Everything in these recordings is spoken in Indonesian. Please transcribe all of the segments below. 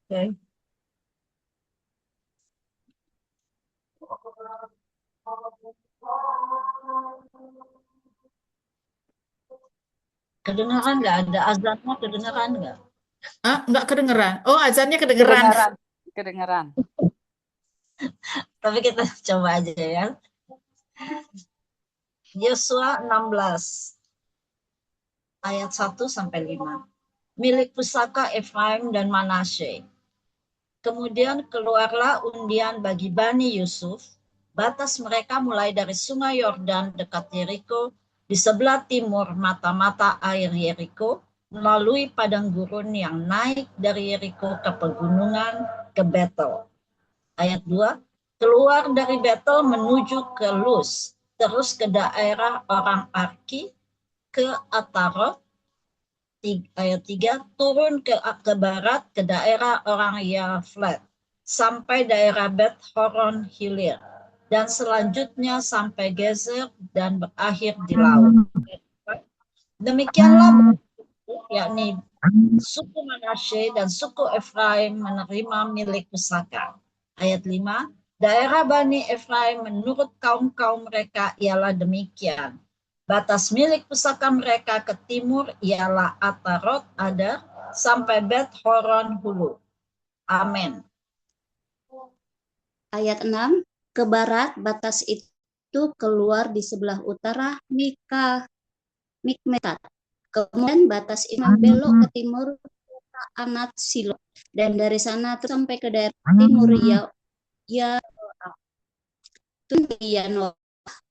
Oke. Kedengaran nggak? Ada azannya kedengaran nggak? Ah, nggak kedengeran. Oh, azannya kedengeran. Kedengaran, kedengaran. Tapi kita coba aja ya. Yosua 16 ayat 1-5. Milik pusaka Efraim dan Manasye. Kemudian keluarlah undian bagi Bani Yusuf. Batas mereka mulai dari sungai Yordan dekat Yeriko, di sebelah timur mata-mata air Yeriko, melalui padang gurun yang naik dari Yeriko ke pegunungan ke Betel. Ayat 2, keluar dari Betel menuju ke Luz, terus ke daerah orang Arki, ke Atarot. Ayat 3, turun ke barat ke daerah orang Yaflet, sampai daerah Bet Horon Hilir, dan selanjutnya sampai Gezer dan berakhir di laut. Demikianlah, yakni suku Manasye dan suku Efraim menerima milik pusaka. Ayat 5, daerah Bani Efraim menurut kaum-kaum mereka ialah demikian. Batas milik pusaka mereka ke timur ialah Atarot Adar sampai Bet Horon Hulu. Amin. Ayat 6, ke barat batas itu keluar di sebelah utara Mikmetat. Kemudian batas itu belok ke timur Anat Silo, dan dari sana sampai ke daerah timur Yanoa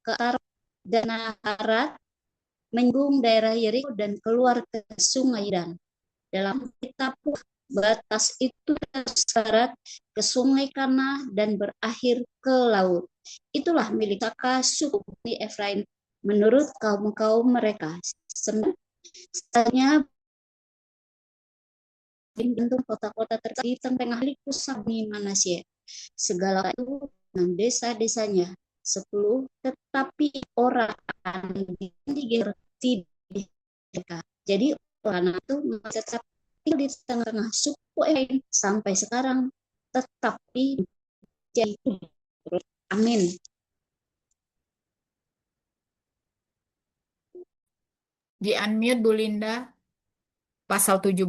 ke arah Danaharat, menyambung daerah Yeriko dan keluar ke sungai Dan. Dalam kitab batas itu terseret ke sungai Kana dan berakhir ke laut. Itulah milik Saka suku Efraim menurut kaum-kaum mereka. Sebenarnya bentuk kota-kota terkait di tengah pusat di Manasye. Segala itu dengan desa-desanya 10, tetapi orang tidak mereka. Jadi orang itu tetap tinggal di tengah-tengah suku Efraim sampai sekarang, tetapi jadi amin. Di unmute Bu Linda, pasal 17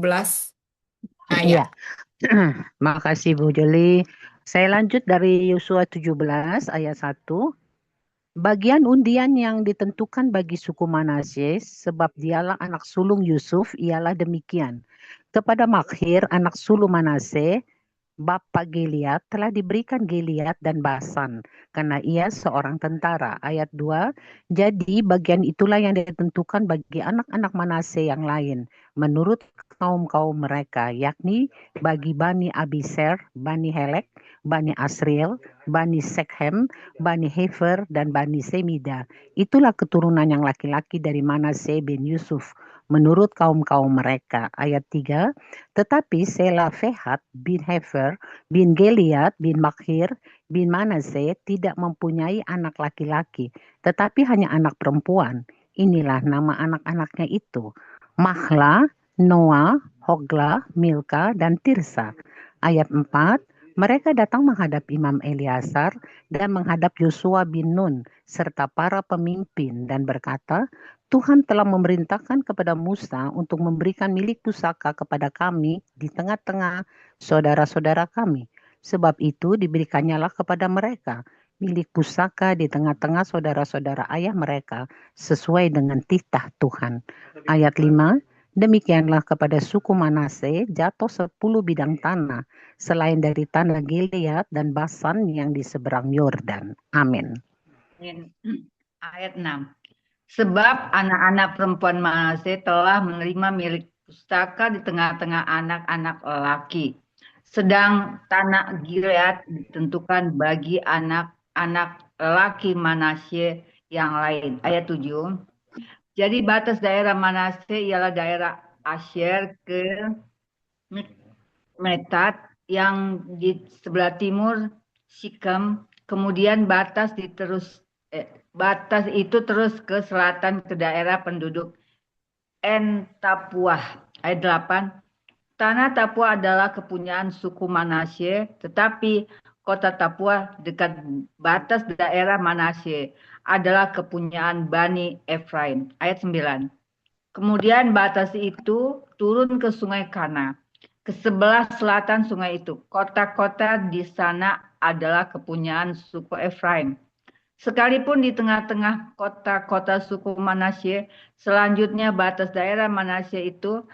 Iya, ayat. makasih Bu Jeli. Saya lanjut dari Yosua 17 ayat 1. Bagian undian yang ditentukan bagi suku Manasye, sebab dialah anak sulung Yusuf, ialah demikian. Kepada Makhir, anak sulung Manasye, Bapak Gilead telah diberikan Gilead dan Basan, karena ia seorang tentara. Ayat 2, jadi bagian itulah yang ditentukan bagi anak-anak Manasye yang lain, menurut kaum-kaum mereka, yakni bagi Bani Abiser, Bani Helek, Bani Asriel, Bani Sekhem, Bani Hefer, dan Bani Semida. Itulah keturunan yang laki-laki dari Manasye bin Yusuf, menurut kaum-kaum mereka. Ayat 3, tetapi Selafehat bin Hefer, bin Gilead, bin Makhir, bin Manasye tidak mempunyai anak laki-laki, tetapi hanya anak perempuan. Inilah nama anak-anaknya itu, Mahla, Noah, Hogla, Milka, dan Tirsa. Ayat 4, mereka datang menghadap Imam Eliasar dan menghadap Yosua bin Nun serta para pemimpin dan berkata, Tuhan telah memerintahkan kepada Musa untuk memberikan milik pusaka kepada kami di tengah-tengah saudara-saudara kami. Sebab itu diberikannya kepada mereka milik pusaka di tengah-tengah saudara-saudara ayah mereka sesuai dengan titah Tuhan. Ayat 5, demikianlah kepada suku Manasye jatuh 10 bidang tanah selain dari tanah Gilead dan Basan yang di seberang Yordan. Amin. Ayat 6. Sebab anak-anak perempuan Manasye telah menerima milik pustaka di tengah-tengah anak-anak lelaki. Sedang tanah Gilead ditentukan bagi anak-anak lelaki Manasye yang lain. Ayat 7. Jadi batas daerah Manasye ialah daerah Asher ke Metat yang di sebelah timur Sikem, kemudian batas itu terus ke selatan ke daerah penduduk En Tapuah. Ayat 8. Tanah Tapua adalah kepunyaan suku Manasye, tetapi kota Tapua dekat batas daerah Manasye adalah kepunyaan Bani Efraim. Ayat 9. Kemudian batas itu turun ke Sungai Kana. Ke sebelah selatan sungai itu, kota-kota di sana adalah kepunyaan suku Efraim. Sekalipun di tengah-tengah kota-kota suku Manasye, selanjutnya batas daerah Manasye itu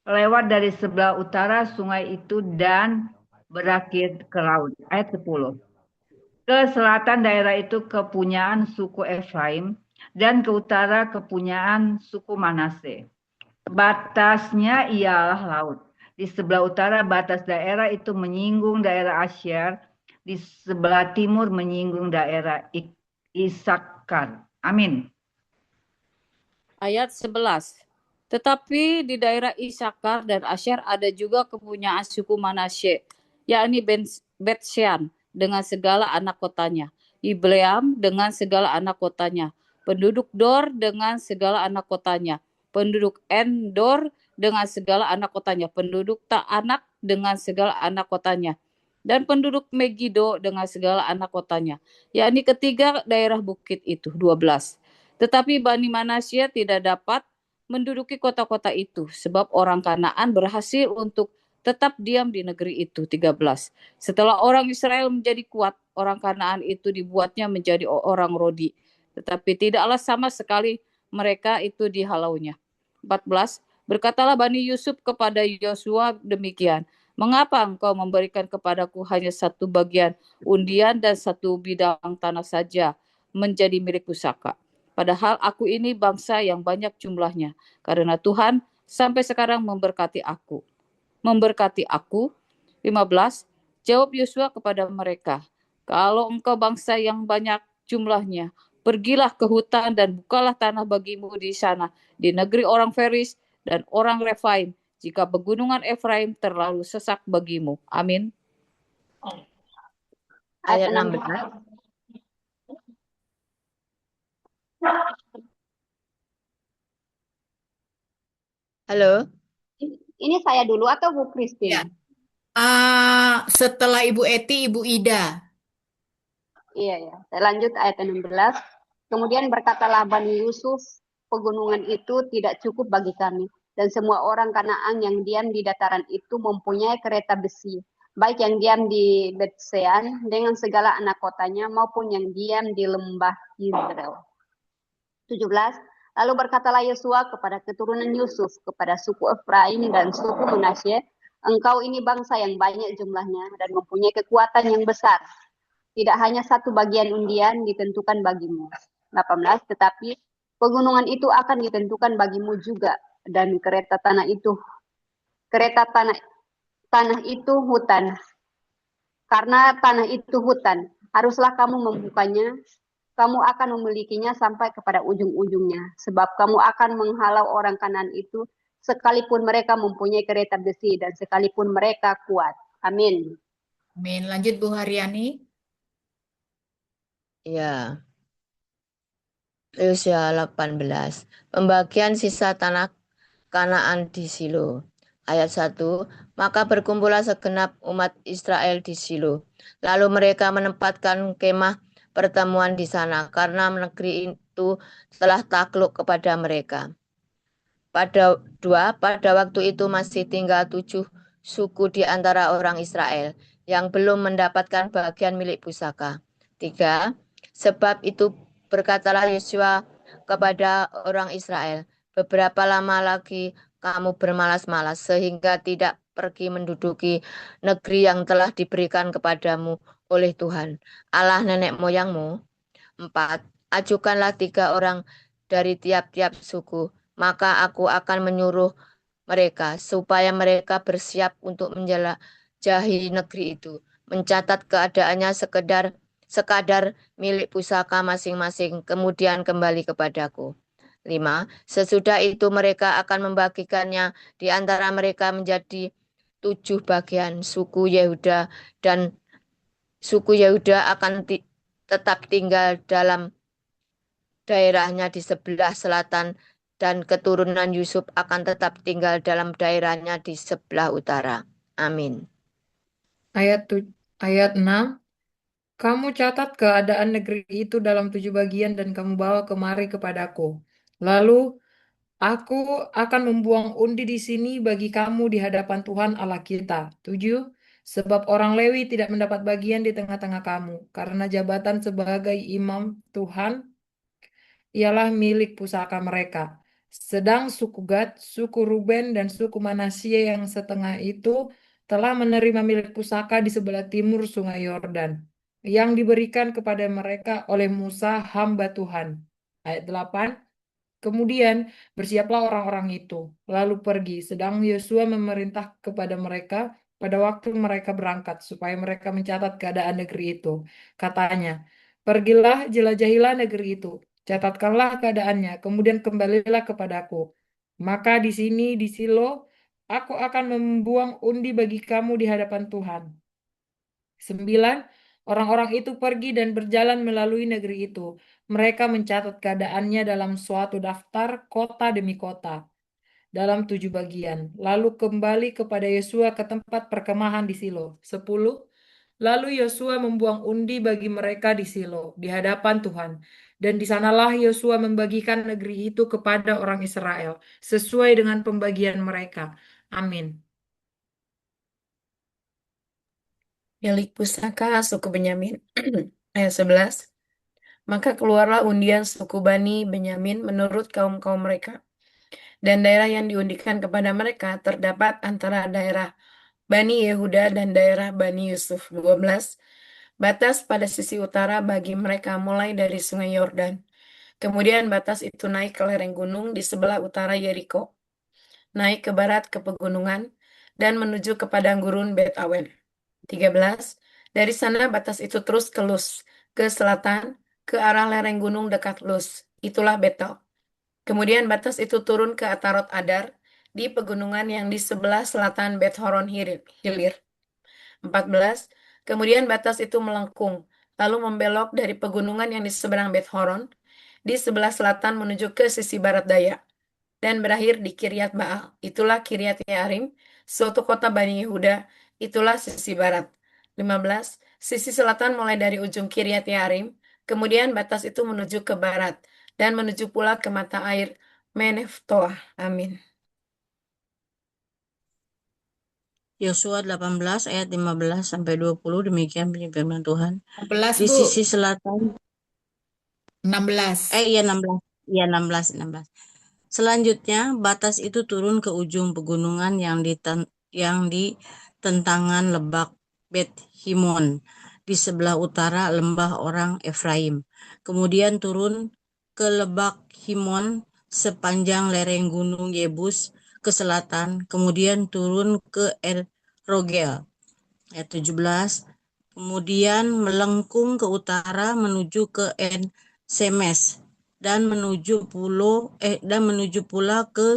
lewat dari sebelah utara sungai itu dan berakhir ke laut. Ayat 10. Ke selatan daerah itu kepunyaan suku Efraim dan ke utara kepunyaan suku Manase. Batasnya ialah laut. Di sebelah utara batas daerah itu menyinggung daerah Asyar, di sebelah timur menyinggung daerah Isakar. Amin. Ayat 11. Tetapi di daerah Isakar dan Asyar ada juga kepunyaan suku Manasye, yakni Bet-Shean dengan segala anak kotanya, Ibleam dengan segala anak kotanya, penduduk Dor dengan segala anak kotanya, penduduk Endor dengan segala anak kotanya, penduduk Ta'anak dengan segala anak kotanya, dan penduduk Megido dengan segala anak kotanya, yakni ketiga daerah bukit itu, 12. Tetapi Bani Manasye tidak dapat menduduki kota-kota itu, sebab orang Kanaan berhasil untuk tetap diam di negeri itu. 13. Setelah orang Israel menjadi kuat, orang Kanaan itu dibuatnya menjadi orang Rodi, tetapi tidaklah sama sekali mereka itu dihalaunya. 14. Berkatalah Bani Yusuf kepada Yosua demikian, mengapa engkau memberikan kepadaku hanya satu bagian undian dan satu bidang tanah saja menjadi milik pusaka? Padahal aku ini bangsa yang banyak jumlahnya, karena Tuhan sampai sekarang memberkati aku. 15. Jawab Yosua kepada mereka, kalau engkau bangsa yang banyak jumlahnya, pergilah ke hutan dan bukalah tanah bagimu di sana, di negeri orang Feris dan orang Refaim, jika pegunungan Efraim terlalu sesak bagimu. Amin. Ayat 16. Halo, Ini saya dulu atau Bu Christine? Ya. Setelah Ibu Eti, Ibu Ida. Iya, ya. Saya lanjut ayat 16. Kemudian berkatalah Bani Yusuf, pegunungan itu tidak cukup bagi kami. Dan semua orang Kanaan yang diam di dataran itu mempunyai kereta besi. Baik yang diam di Bet-Shean dengan segala anak kotanya maupun yang diam di lembah Israel. 17. Lalu berkatalah Yosua kepada keturunan Yusuf, kepada suku Efraim dan suku Manasye, engkau ini bangsa yang banyak jumlahnya dan mempunyai kekuatan yang besar. Tidak hanya satu bagian undian ditentukan bagimu. 18. Tetapi pegunungan itu akan ditentukan bagimu juga, dan kereta tanah itu hutan. Karena tanah itu hutan, haruslah kamu membukanya. Kamu akan memilikinya sampai kepada ujung-ujungnya, sebab kamu akan menghalau orang Kanaan itu, sekalipun mereka mempunyai kereta besi dan sekalipun mereka kuat. Amin. Amin. Lanjut Bu Haryani. ya. Yosua 18. Pembagian sisa tanah Kanaan di Silo. Ayat 1. Maka berkumpullah segenap umat Israel di Silo. Lalu mereka menempatkan kemah pertemuan di sana, karena negeri itu telah takluk kepada mereka. Pada waktu itu masih tinggal 7 suku di antara orang Israel yang belum mendapatkan bagian milik pusaka. 3. Sebab itu berkatalah Yosua kepada orang Israel, beberapa lama lagi kamu bermalas-malas sehingga tidak pergi menduduki negeri yang telah diberikan kepadamu oleh Tuhan, Allah nenek moyangmu. 4. Ajukanlah 3 orang dari tiap-tiap suku, maka aku akan menyuruh mereka supaya mereka bersiap untuk menjelajahi negeri itu, mencatat keadaannya sekadar milik pusaka masing-masing, kemudian kembali kepadaku. 5. Sesudah itu mereka akan membagikannya di antara mereka menjadi 7 bagian. Suku Yehuda akan tetap tinggal dalam daerahnya di sebelah selatan dan keturunan Yusuf akan tetap tinggal dalam daerahnya di sebelah utara. Amin. Ayat 6. Kamu catat keadaan negeri itu dalam 7 bagian dan kamu bawa kemari kepadaku. Lalu aku akan membuang undi di sini bagi kamu di hadapan Tuhan Allah kita. 7. Sebab orang Lewi tidak mendapat bagian di tengah-tengah kamu, karena jabatan sebagai imam Tuhan ialah milik pusaka mereka. Sedang suku Gad, suku Ruben, dan suku Manasye yang setengah itu telah menerima milik pusaka di sebelah timur Sungai Yordan, yang diberikan kepada mereka oleh Musa hamba Tuhan. Ayat 8. Kemudian bersiaplah orang-orang itu, lalu pergi, sedang Yosua memerintah kepada mereka pada waktu mereka berangkat, supaya mereka mencatat keadaan negeri itu. Katanya, pergilah, jelajahilah negeri itu, catatkanlah keadaannya, kemudian kembalilah kepadaku. Maka di sini, di Silo, aku akan membuang undi bagi kamu di hadapan Tuhan. 9. Orang-orang itu pergi dan berjalan melalui negeri itu. Mereka mencatat keadaannya dalam suatu daftar kota demi kota, dalam 7 bagian. Lalu kembali kepada Yosua ke tempat perkemahan di Silo. 10. Lalu Yosua membuang undi bagi mereka di Silo, di hadapan Tuhan. Dan di sanalah Yosua membagikan negeri itu kepada orang Israel, sesuai dengan pembagian mereka. Amin. Milik pusaka suku Benyamin. Ayat 11. Maka keluarlah undian suku Bani Benyamin menurut kaum-kaum mereka. Dan daerah yang diundikan kepada mereka terdapat antara daerah Bani Yehuda dan daerah Bani Yusuf. 12. Batas pada sisi utara bagi mereka mulai dari Sungai Yordan. Kemudian batas itu naik ke lereng gunung di sebelah utara Yeriko, naik ke barat ke pegunungan, dan menuju ke padang gurun Bet Awen. 13. Dari sana batas itu terus ke Luz, ke selatan, ke arah lereng gunung dekat Luz. Itulah Betel. Kemudian batas itu turun ke Atarot Adar, di pegunungan yang di sebelah selatan Bet Horon Hilir. 14. Kemudian batas itu melengkung, lalu membelok dari pegunungan yang di seberang Bet Horon, di sebelah selatan menuju ke sisi barat daya, dan berakhir di Kiryat Baal. Itulah Kiryat Yearim, suatu kota Bani Yehuda. Itulah sisi barat. 15. Sisi selatan mulai dari ujung Kiryat Yearim, kemudian batas itu menuju ke barat, dan menuju pula ke mata air Meneftoah. Amin. Yosua 18 ayat 15 sampai 20, demikian bunyi firman Tuhan. 16, Di Bu. sisi selatan 16. iya 16. Iya 16. Selanjutnya batas itu turun ke ujung pegunungan yang di tentangan lebak Bet Himon di sebelah utara lembah orang Efraim. Kemudian turun ke lebak Himon sepanjang lereng gunung Yebus ke selatan, kemudian turun ke El Rogel. Ayat 17. Kemudian melengkung ke utara menuju ke En Semes dan menuju pula ke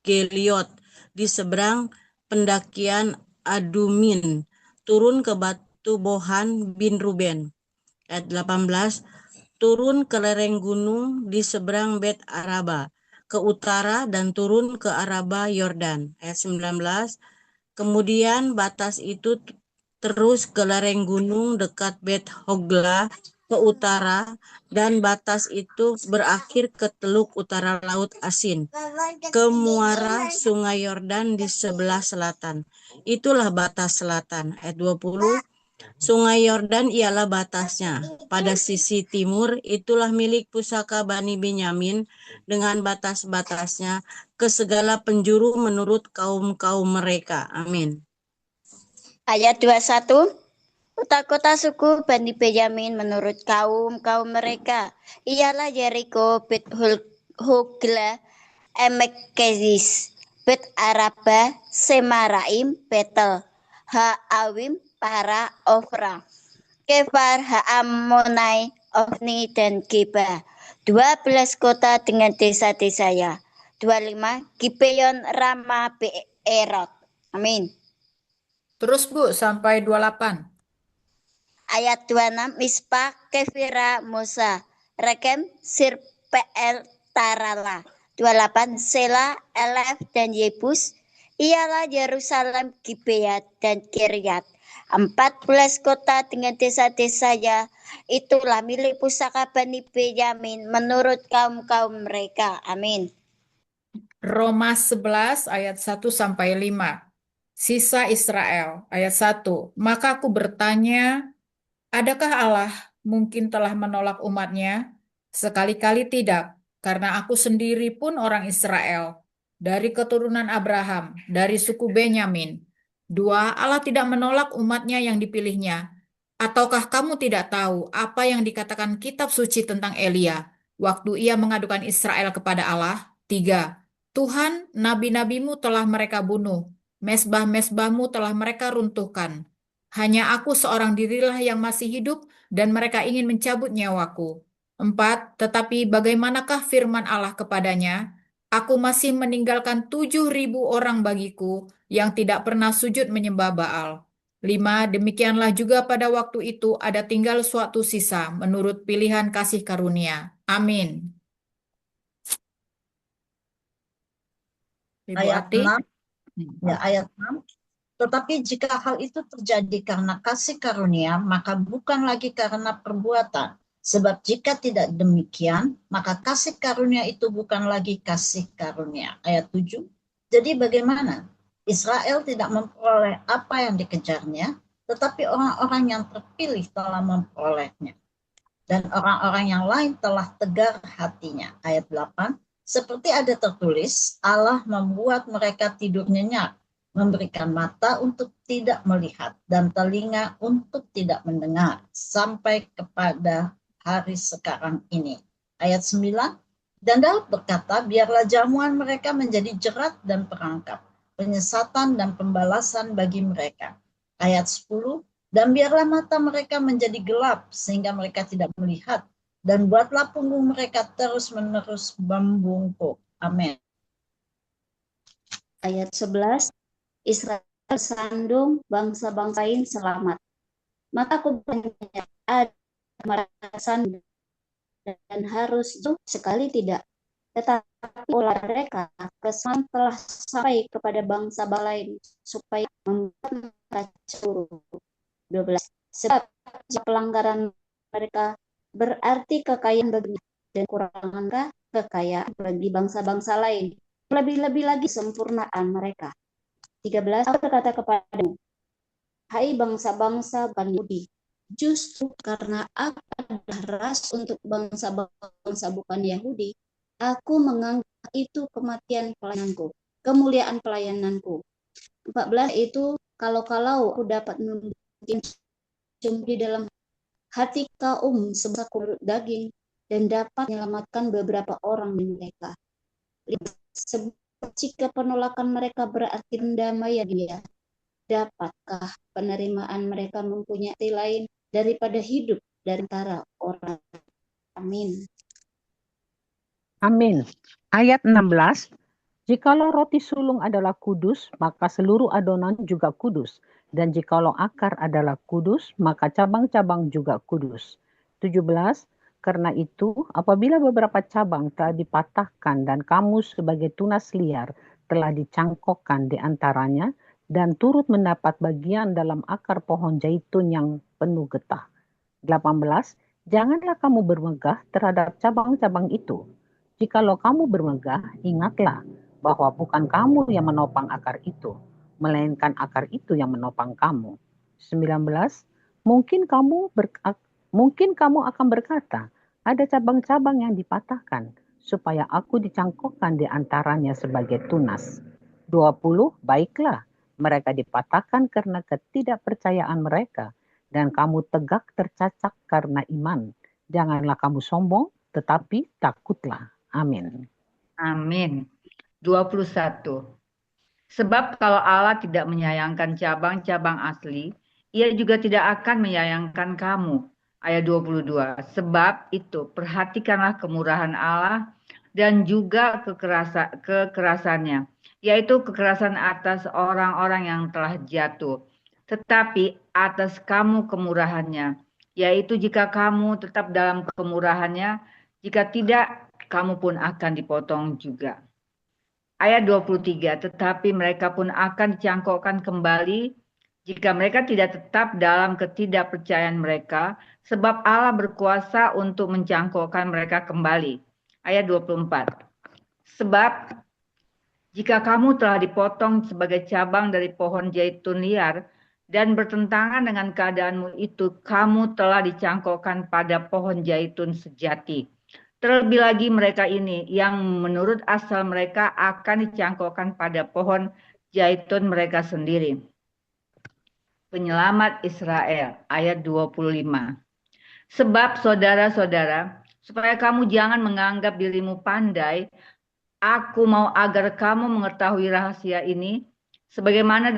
Geliot di seberang pendakian Adumin, turun ke Batu Bohan bin Ruben. Ayat 18. Turun ke lereng gunung di seberang Bet Araba ke utara dan turun ke Araba Yordan. Ayat 19. Kemudian batas itu terus ke lereng gunung dekat Bet Hogla ke utara, dan batas itu berakhir ke teluk utara Laut Asin, ke muara Sungai Yordan di sebelah selatan. Itulah batas selatan. Ayat 20. Sungai Yordan ialah batasnya. Pada sisi timur itulah milik pusaka Bani Benyamin dengan batas-batasnya ke segala penjuru menurut kaum-kaum mereka. Amin. Ayat 21. Kota-kota suku Bani Benyamin menurut kaum-kaum mereka ialah Yeriko, Bet Hogla, Emek Kezis, Bet Araba, Semaraim, Betel, Ha-Awim, Para, Ofra, Kefar, Ha-Ammonai, Ofni, dan Geba. 12 kota dengan desa-desanya. 25. Gibeon, Rama, Beerot. Amin. Terus, Bu, sampai 28. Ayat 26. Mispa, Kefira, Musa, Rekem, Sirpeel, Tarala. 28, Sela, Elef, dan Yebus, ialah Yerusalem, Gibeat, dan Kiryat. 14 kota dengan desa-desanya, itulah milik pusaka Bani Benyamin menurut kaum-kaum mereka. Amin. Roma 11 ayat 1 sampai 5. Sisa Israel ayat 1. Maka aku bertanya, adakah Allah mungkin telah menolak umatnya? Sekali-kali tidak, karena aku sendiri pun orang Israel, dari keturunan Abraham, dari suku Benyamin. 2. Allah tidak menolak umatnya yang dipilihnya. Ataukah kamu tidak tahu apa yang dikatakan kitab suci tentang Elia, waktu ia mengadukan Israel kepada Allah? 3. Tuhan, nabi-nabimu telah mereka bunuh, mesbah-mesbahmu telah mereka runtuhkan. Hanya aku seorang dirilah yang masih hidup, dan mereka ingin mencabut nyawaku. 4. Tetapi bagaimanakah firman Allah kepadanya? Aku masih meninggalkan 7.000 orang bagiku yang tidak pernah sujud menyembah Baal. 5. Demikianlah juga pada waktu itu ada tinggal suatu sisa menurut pilihan kasih karunia. Amin. Ibu Ayat Ati? 6, ya, ayat 6. Tetapi jika hal itu terjadi karena kasih karunia, maka bukan lagi karena perbuatan. Sebab jika tidak demikian, maka kasih karunia itu bukan lagi kasih karunia. Ayat 7. Jadi bagaimana? Israel tidak memperoleh apa yang dikejarnya, tetapi orang-orang yang terpilih telah memperolehnya. Dan orang-orang yang lain telah tegar hatinya. Ayat 8. Seperti ada tertulis, Allah membuat mereka tidur nyenyak, memberikan mata untuk tidak melihat dan telinga untuk tidak mendengar sampai kepada hari sekarang ini. Ayat 9. Dan Daud berkata, biarlah jamuan mereka menjadi jerat dan perangkap, penyesatan dan pembalasan bagi mereka. Ayat 10. Dan biarlah mata mereka menjadi gelap sehingga mereka tidak melihat, dan buatlah punggung mereka terus-menerus membungkuk. Amin. Ayat 11, Israel bersandung, bangsa-bangsa lain selamat. Maka aku bertanya, ada mereka dan harus itu sekali tidak. Tetapi oleh mereka kesan telah sampai kepada bangsa lain supaya membuat mereka cemburu. 12. Sebab pelanggaran mereka berarti kekayaan bagi dan kurangan kekayaan bagi bangsa-bangsa lain. Lebih-lebih lagi sempurnaan mereka. 13. Aku berkata kepadamu, hai bangsa-bangsa Bani Yahudi, justru karena aku adalah ras untuk bangsa-bangsa bukan Yahudi, aku menganggap itu kematian pelayananku, kemuliaan pelayananku. 14 itu kalau aku dapat membuat di dalam hati kaum sebesar kulit daging dan dapat menyelamatkan beberapa orang dari mereka. Sebab jika penolakan mereka berarti pendamaian dia, dapatkah penerimaan mereka mempunyai arti lain daripada hidup dari antara orang? Amin. Amin. Ayat 16. Jikalau roti sulung adalah kudus, maka seluruh adonan juga kudus. Dan jikalau akar adalah kudus, maka cabang-cabang juga kudus. 17. Karena itu, apabila beberapa cabang telah dipatahkan dan kamu sebagai tunas liar telah dicangkokkan di antaranya dan turut mendapat bagian dalam akar pohon zaitun yang penuh getah. 18. Janganlah kamu bermegah terhadap cabang-cabang itu. Jikalau kamu bermegah, ingatlah bahwa bukan kamu yang menopang akar itu, melainkan akar itu yang menopang kamu. 19. Mungkin kamu akan berkata, ada cabang-cabang yang dipatahkan, supaya aku dicangkokkan di antaranya sebagai tunas. 20. Baiklah, mereka dipatahkan karena ketidakpercayaan mereka, dan kamu tegak tercacak karena iman. Janganlah kamu sombong, tetapi takutlah. Amin. Amin. 21. Sebab kalau Allah tidak menyayangkan cabang-cabang asli, ia juga tidak akan menyayangkan kamu. Ayat 22. Sebab itu perhatikanlah kemurahan Allah dan juga kekerasannya, yaitu kekerasan atas orang-orang yang telah jatuh. Tetapi atas kamu kemurahannya, yaitu jika kamu tetap dalam kemurahannya, jika tidak kamu pun akan dipotong juga. Ayat 23, tetapi mereka pun akan dicangkokkan kembali jika mereka tidak tetap dalam ketidakpercayaan mereka, sebab Allah berkuasa untuk mencangkokkan mereka kembali. Ayat 24, sebab jika kamu telah dipotong sebagai cabang dari pohon zaitun liar dan bertentangan dengan keadaanmu itu, kamu telah dicangkokkan pada pohon zaitun sejati. Terlebih lagi mereka ini yang menurut asal mereka akan dicangkokkan pada pohon zaitun mereka sendiri. Penyelamat Israel, ayat 25. Sebab saudara-saudara, supaya kamu jangan menganggap dirimu pandai, aku mau agar kamu mengetahui rahasia ini, sebagian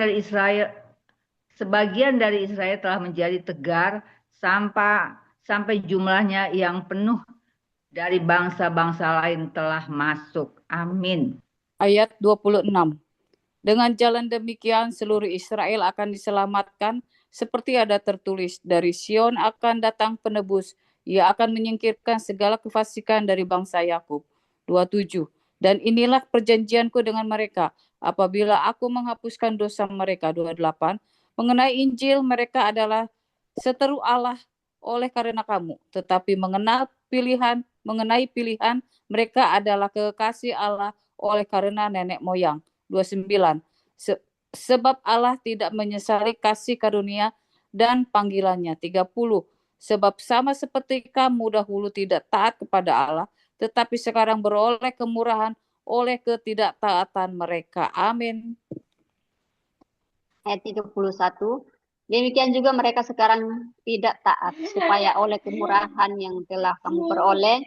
dari Israel telah menjadi tegar sampai jumlahnya yang penuh dari bangsa-bangsa lain telah masuk. Amin. Ayat 26. Dengan jalan demikian seluruh Israel akan diselamatkan, seperti ada tertulis, dari Sion akan datang penebus, ia akan menyingkirkan segala kefasikan dari bangsa Yakub. 27. Dan inilah perjanjianku dengan mereka, apabila aku menghapuskan dosa mereka. 28. Mengenai Injil, mereka adalah seteru Allah oleh karena kamu, tetapi mengenai pilihan, mereka adalah kekasih Allah oleh karena nenek moyang. 29. Sebab Allah tidak menyesali kasih karunia dan panggilannya. 30. Sebab sama seperti kamu dahulu tidak taat kepada Allah, tetapi sekarang beroleh kemurahan oleh ketidaktaatan mereka. Amin. Ayat 31. Demikian juga mereka sekarang tidak taat, supaya oleh kemurahan yang telah kamu peroleh,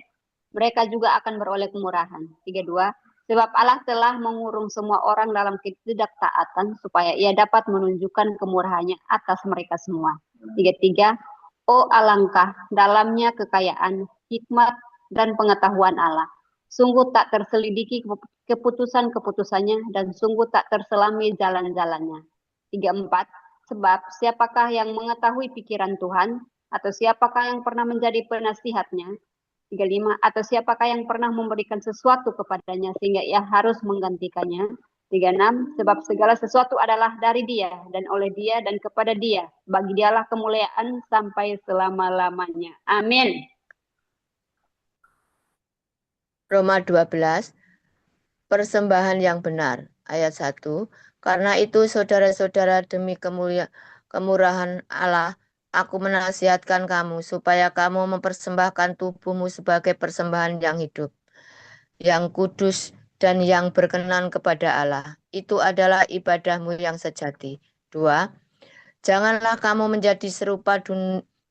mereka juga akan beroleh kemurahan. 32. Sebab Allah telah mengurung semua orang dalam ketidaktaatan, supaya ia dapat menunjukkan kemurahannya atas mereka semua. 33. Oh alangkah dalamnya kekayaan, hikmat, dan pengetahuan Allah. Sungguh tak terselidiki keputusan-keputusannya, dan sungguh tak terselami jalan-jalannya. 34. Sebab siapakah yang mengetahui pikiran Tuhan, atau siapakah yang pernah menjadi penasihatnya? 35. Atau siapakah yang pernah memberikan sesuatu kepadanya sehingga ia harus menggantikannya? 36. Sebab segala sesuatu adalah dari Dia dan oleh Dia dan kepada Dia. Bagi Dialah kemuliaan sampai selama-lamanya. Amin. Roma 12, persembahan yang benar. Ayat 1, karena itu saudara-saudara demi kemurahan Allah, aku menasihatkan kamu supaya kamu mempersembahkan tubuhmu sebagai persembahan yang hidup, yang kudus, dan yang berkenan kepada Allah. Itu adalah ibadahmu yang sejati. 2, janganlah kamu menjadi serupa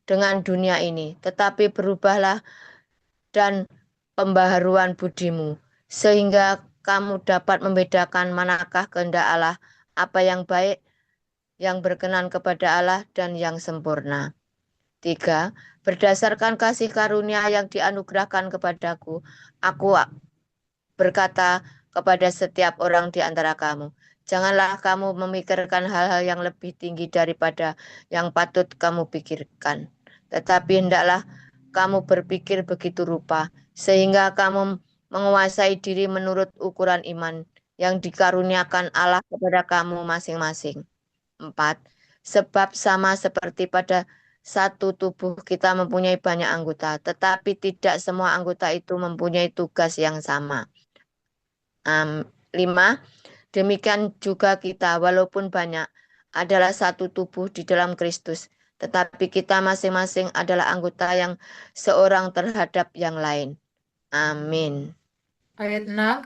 dengan dunia ini, tetapi berubahlah dan pembaharuan budimu, sehingga kamu dapat membedakan manakah kehendak Allah, apa yang baik, yang berkenan kepada Allah, dan yang sempurna. 3, berdasarkan kasih karunia yang dianugerahkan kepadaku, aku berkata kepada setiap orang di antara kamu, janganlah kamu memikirkan hal-hal yang lebih tinggi daripada yang patut kamu pikirkan, tetapi hendaklah kamu berpikir begitu rupa, sehingga kamu menguasai diri menurut ukuran iman yang dikaruniakan Allah kepada kamu masing-masing. 4, sebab sama seperti pada satu tubuh kita mempunyai banyak anggota, tetapi tidak semua anggota itu mempunyai tugas yang sama. 5, demikian juga kita, walaupun banyak, adalah satu tubuh di dalam Kristus, tetapi kita masing-masing adalah anggota yang seorang terhadap yang lain. Amin. Ayat 6.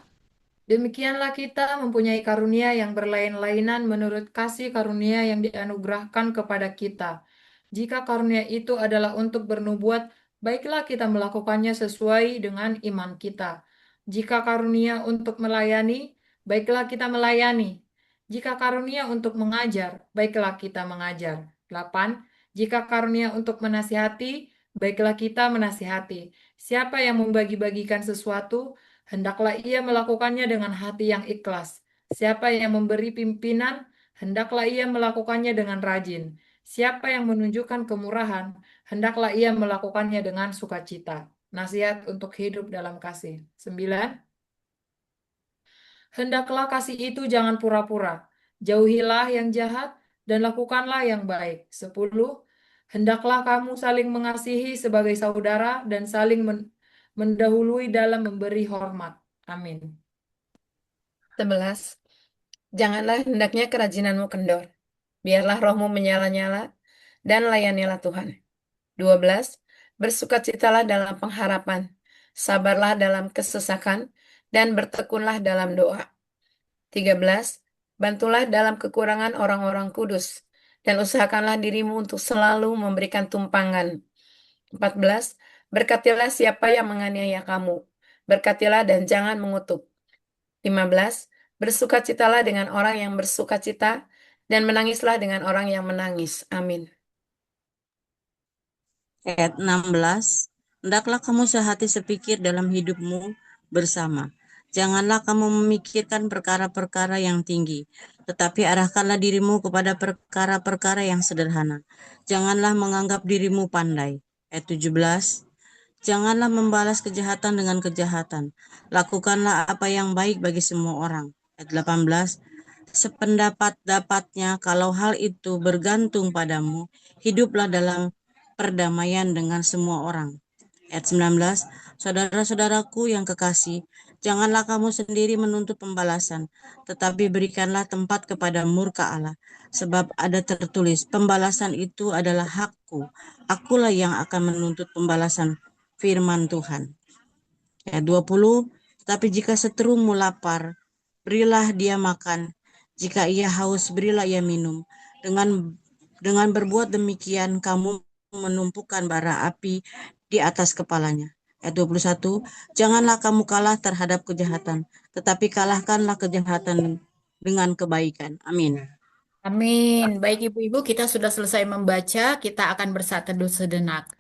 Demikianlah kita mempunyai karunia yang berlain-lainan menurut kasih karunia yang dianugerahkan kepada kita. Jika karunia itu adalah untuk bernubuat, baiklah kita melakukannya sesuai dengan iman kita. Jika karunia untuk melayani, baiklah kita melayani. Jika karunia untuk mengajar, baiklah kita mengajar. 8. Jika karunia untuk menasihati, baiklah kita menasihati. Siapa yang membagi-bagikan sesuatu, hendaklah ia melakukannya dengan hati yang ikhlas. Siapa yang memberi pimpinan, hendaklah ia melakukannya dengan rajin. Siapa yang menunjukkan kemurahan, hendaklah ia melakukannya dengan sukacita. Nasihat untuk hidup dalam kasih. 9. Hendaklah kasih itu jangan pura-pura. Jauhilah yang jahat dan lakukanlah yang baik. 10. Hendaklah kamu saling mengasihi sebagai saudara dan saling mendahului dalam memberi hormat. Amin. 11. Janganlah hendaknya kerajinanmu kendor. Biarlah rohmu menyala-nyala dan layanilah Tuhan. 12. Bersukacitalah dalam pengharapan, sabarlah dalam kesesakan, dan bertekunlah dalam doa. 13. Bantulah dalam kekurangan orang-orang kudus, dan usahakanlah dirimu untuk selalu memberikan tumpangan. 14. Berkatilah siapa yang menganiaya kamu. Berkatilah dan jangan mengutuk. 15. Bersukacitalah dengan orang yang bersukacita, dan menangislah dengan orang yang menangis. Amin. Ayat 16. Hendaklah kamu sehati sepikir dalam hidupmu bersama. Janganlah kamu memikirkan perkara-perkara yang tinggi, tetapi arahkanlah dirimu kepada perkara-perkara yang sederhana. Janganlah menganggap dirimu pandai. Ayat 17. Janganlah membalas kejahatan dengan kejahatan. Lakukanlah apa yang baik bagi semua orang. Ayat 18. Sependapat-dapatnya, kalau hal itu bergantung padamu, hiduplah dalam perdamaian dengan semua orang. Ayat 19. Saudara-saudaraku yang kekasih, janganlah kamu sendiri menuntut pembalasan, tetapi berikanlah tempat kepada murka Allah. Sebab ada tertulis, pembalasan itu adalah hakku. Akulah yang akan menuntut pembalasan, firman Tuhan. Ayat 20. Tetapi jika seterumu lapar, berilah dia makan. Jika ia haus, berilah ia minum. Dengan berbuat demikian, kamu menumpukan bara api di atas kepalanya. Ayat 21. Janganlah kamu kalah terhadap kejahatan, tetapi kalahkanlah kejahatan dengan kebaikan. Amin. Amin. Baik Ibu-Ibu, kita sudah selesai membaca. Kita akan bersaat teduh sejenak.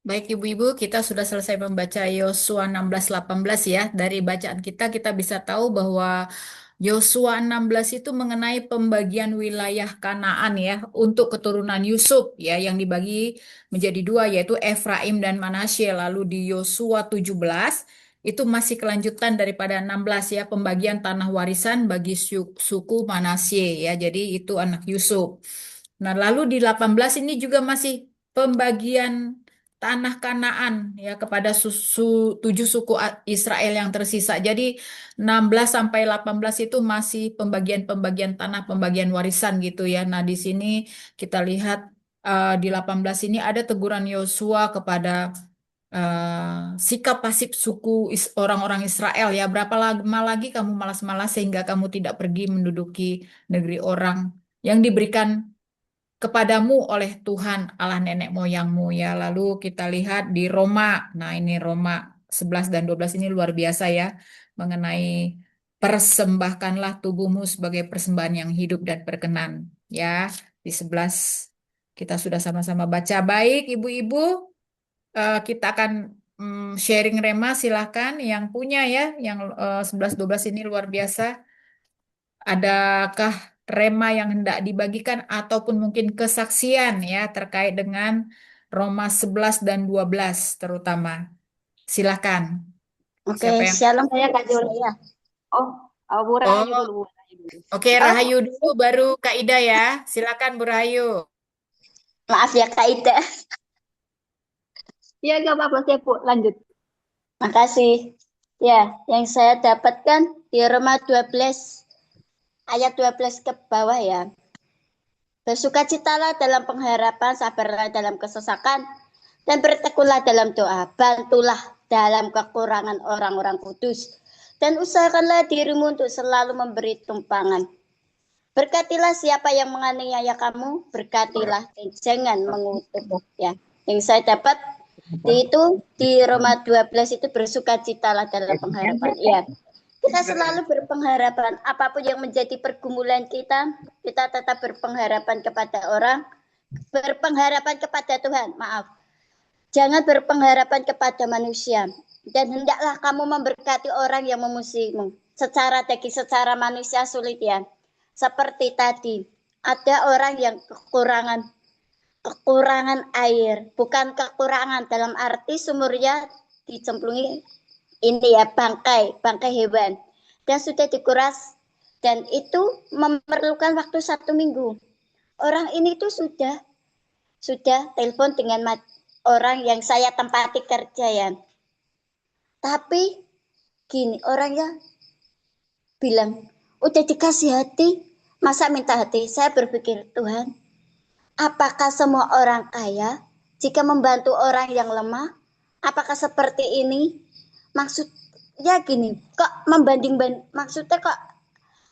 Baik Ibu-Ibu, kita sudah selesai membaca Yosua 16-18 ya. Dari bacaan kita bisa tahu bahwa Yosua 16 itu mengenai pembagian wilayah Kanaan ya untuk keturunan Yusuf ya yang dibagi menjadi dua yaitu Efraim dan Manasye. Lalu di Yosua 17 itu masih kelanjutan daripada 16 ya pembagian tanah warisan bagi suku Manasye ya. Jadi itu anak Yusuf. Nah, lalu di 18 ini juga masih pembagian tanah Kanaan ya kepada 7 suku Israel yang tersisa. Jadi 16 sampai 18 itu masih pembagian-pembagian tanah, pembagian warisan gitu ya. Nah, di sini kita lihat di 18 ini ada teguran Yosua kepada sikap pasif suku orang-orang Israel ya. Berapa lama lagi kamu malas-malas sehingga kamu tidak pergi menduduki negeri orang yang diberikan kepadamu oleh Tuhan Allah nenek moyangmu ya. Lalu kita lihat di Roma. Nah, ini Roma 11 dan 12 ini luar biasa ya mengenai persembahkanlah tubuhmu sebagai persembahan yang hidup dan berkenan ya. Di 11 kita sudah sama-sama baca. Baik, Ibu-ibu, kita akan sharing rema silahkan yang punya ya yang 11-12 ini luar biasa. Adakah rema yang hendak dibagikan ataupun mungkin kesaksian ya terkait dengan Roma 11 dan 12 terutama. Silakan. Oke, Siapa yang shalom Saya Kak Juli. ya. Bu Rahayu Oh, dulu, Bu Rahayu dulu. oke, Rahayu dulu baru Kak Ida ya. Silakan Bu Rahayu. Maaf ya Kak Ida. Ya, nggak apa-apa, saya Bu. Lanjut. Makasih. Ya, yang saya dapatkan di Roma 12 ayat 12 ke bawah ya. Bersukacitalah dalam pengharapan, sabarlah dalam kesesakan, dan bertekunlah dalam doa. Bantulah dalam kekurangan orang-orang kudus. Dan usahakanlah dirimu untuk selalu memberi tumpangan. Berkatilah siapa yang menganiaya kamu, berkatilah dan jangan mengutuk. Ya, yang saya dapat itu di Roma 12 itu bersukacitalah dalam pengharapan. Ya, kita selalu berpengharapan apapun yang menjadi pergumulan kita tetap berpengharapan kepada orang, berpengharapan kepada Tuhan. Maaf, jangan berpengharapan kepada manusia. Dan hendaklah kamu memberkati orang yang memusuhimu. Secara daging, secara manusia sulit ya. Seperti tadi, ada orang yang kekurangan air, bukan kekurangan dalam arti sumurnya dicemplungi ini ya bangkai hewan dan sudah dikuras dan itu memerlukan waktu 1 minggu. Orang ini tuh sudah telepon dengan orang yang saya tempati kerja ya. Tapi gini orangnya bilang udah dikasih hati, masa minta hati? Saya berpikir, Tuhan, apakah semua orang kaya jika membantu orang yang lemah? Apakah seperti ini? Maksudnya gini, kok maksudnya kok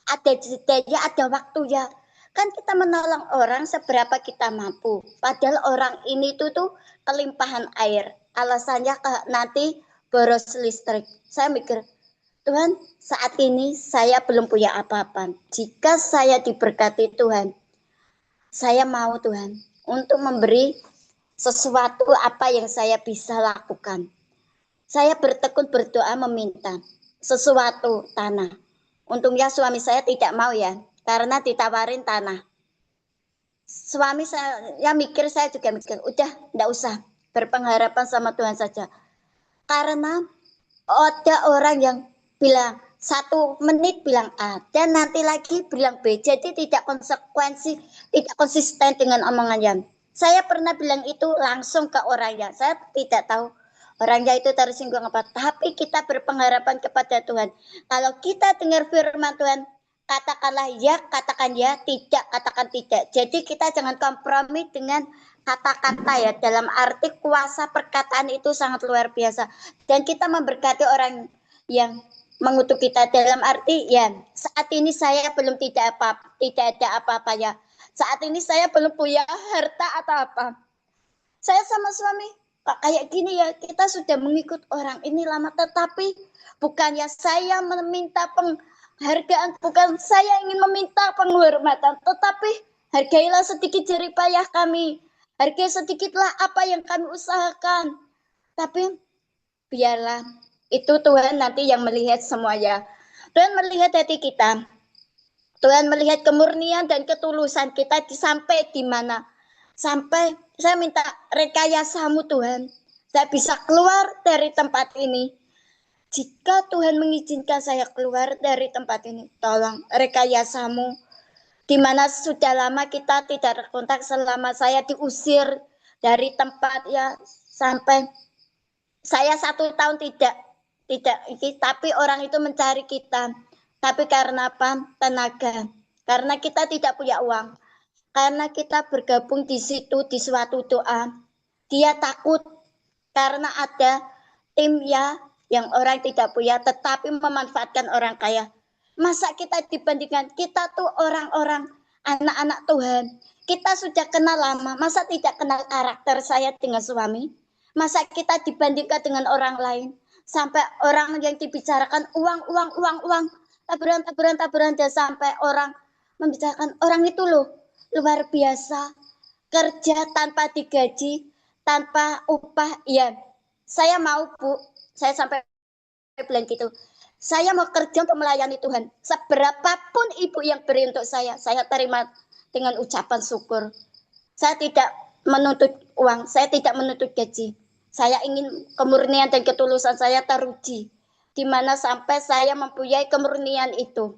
ada jedanya, ada waktu ya. Kan kita menolong orang seberapa kita mampu. Padahal orang ini tuh kelimpahan air. Alasannya nanti boros listrik. Saya mikir, Tuhan, saat ini saya belum punya apa-apa. Jika saya diberkati Tuhan, saya mau Tuhan untuk memberi sesuatu apa yang saya bisa lakukan. Saya bertekun berdoa meminta sesuatu tanah. Untungnya suami saya tidak mau ya, karena ditawarin tanah. Suami saya mikir, saya juga mikir, udah enggak usah, berpengharapan sama Tuhan saja. Karena ada orang yang bilang 1 menit bilang A dan nanti lagi bilang B, jadi tidak konsisten dengan omongannya. Saya pernah bilang itu langsung ke orangnya, saya tidak tahu orangnya itu tersinggung apa, tapi kita berpengharapan kepada Tuhan. Kalau kita dengar firman Tuhan, katakanlah ya, katakan ya, tidak, katakan tidak. Jadi kita jangan kompromi dengan kata-kata ya, dalam arti kuasa perkataan itu sangat luar biasa. Dan kita memberkati orang yang mengutuk kita dalam arti ya, saat ini saya belum tidak ada apa-apa ya. Saat ini saya belum punya harta atau apa. Saya sama suami, Pak, kayak gini ya, kita sudah mengikut orang ini lama, tetapi bukannya saya meminta penghargaan, bukan saya ingin meminta penghormatan, tetapi hargailah sedikit jerih payah kami. Hargai sedikitlah apa yang kami usahakan. Tapi biarlah itu Tuhan nanti yang melihat semuanya. Tuhan melihat hati kita. Tuhan melihat kemurnian dan ketulusan kita sampai di mana. Sampai saya minta rekayasamu Tuhan. Saya bisa keluar dari tempat ini. Jika Tuhan mengizinkan saya keluar dari tempat ini, tolong rekayasamu. Di mana sudah lama kita tidak berkontak, selama saya diusir dari tempat ya, sampai saya 1 tahun tidak tapi orang itu mencari kita. Tapi karena apa? Tenaga. Karena kita tidak punya uang. Karena kita bergabung di situ di suatu doa. Dia takut karena ada tim ya yang orang tidak punya tetapi memanfaatkan orang kaya. Masa kita dibandingkan, kita tuh orang-orang anak-anak Tuhan. Kita sudah kenal lama, masa tidak kenal karakter saya dengan suami? Masa kita dibandingkan dengan orang lain? Sampai orang yang dibicarakan uang, taburan, dan sampai orang membicarakan orang itu loh luar biasa, kerja tanpa digaji, tanpa upah. Ya, saya mau Bu, saya sampai bilang gitu. Saya mau kerja untuk melayani Tuhan. Seberapapun ibu yang beri untuk saya terima dengan ucapan syukur. Saya tidak menuntut uang, saya tidak menuntut gaji. Saya ingin kemurnian dan ketulusan saya teruji. Di mana sampai saya mempunyai kemurnian itu.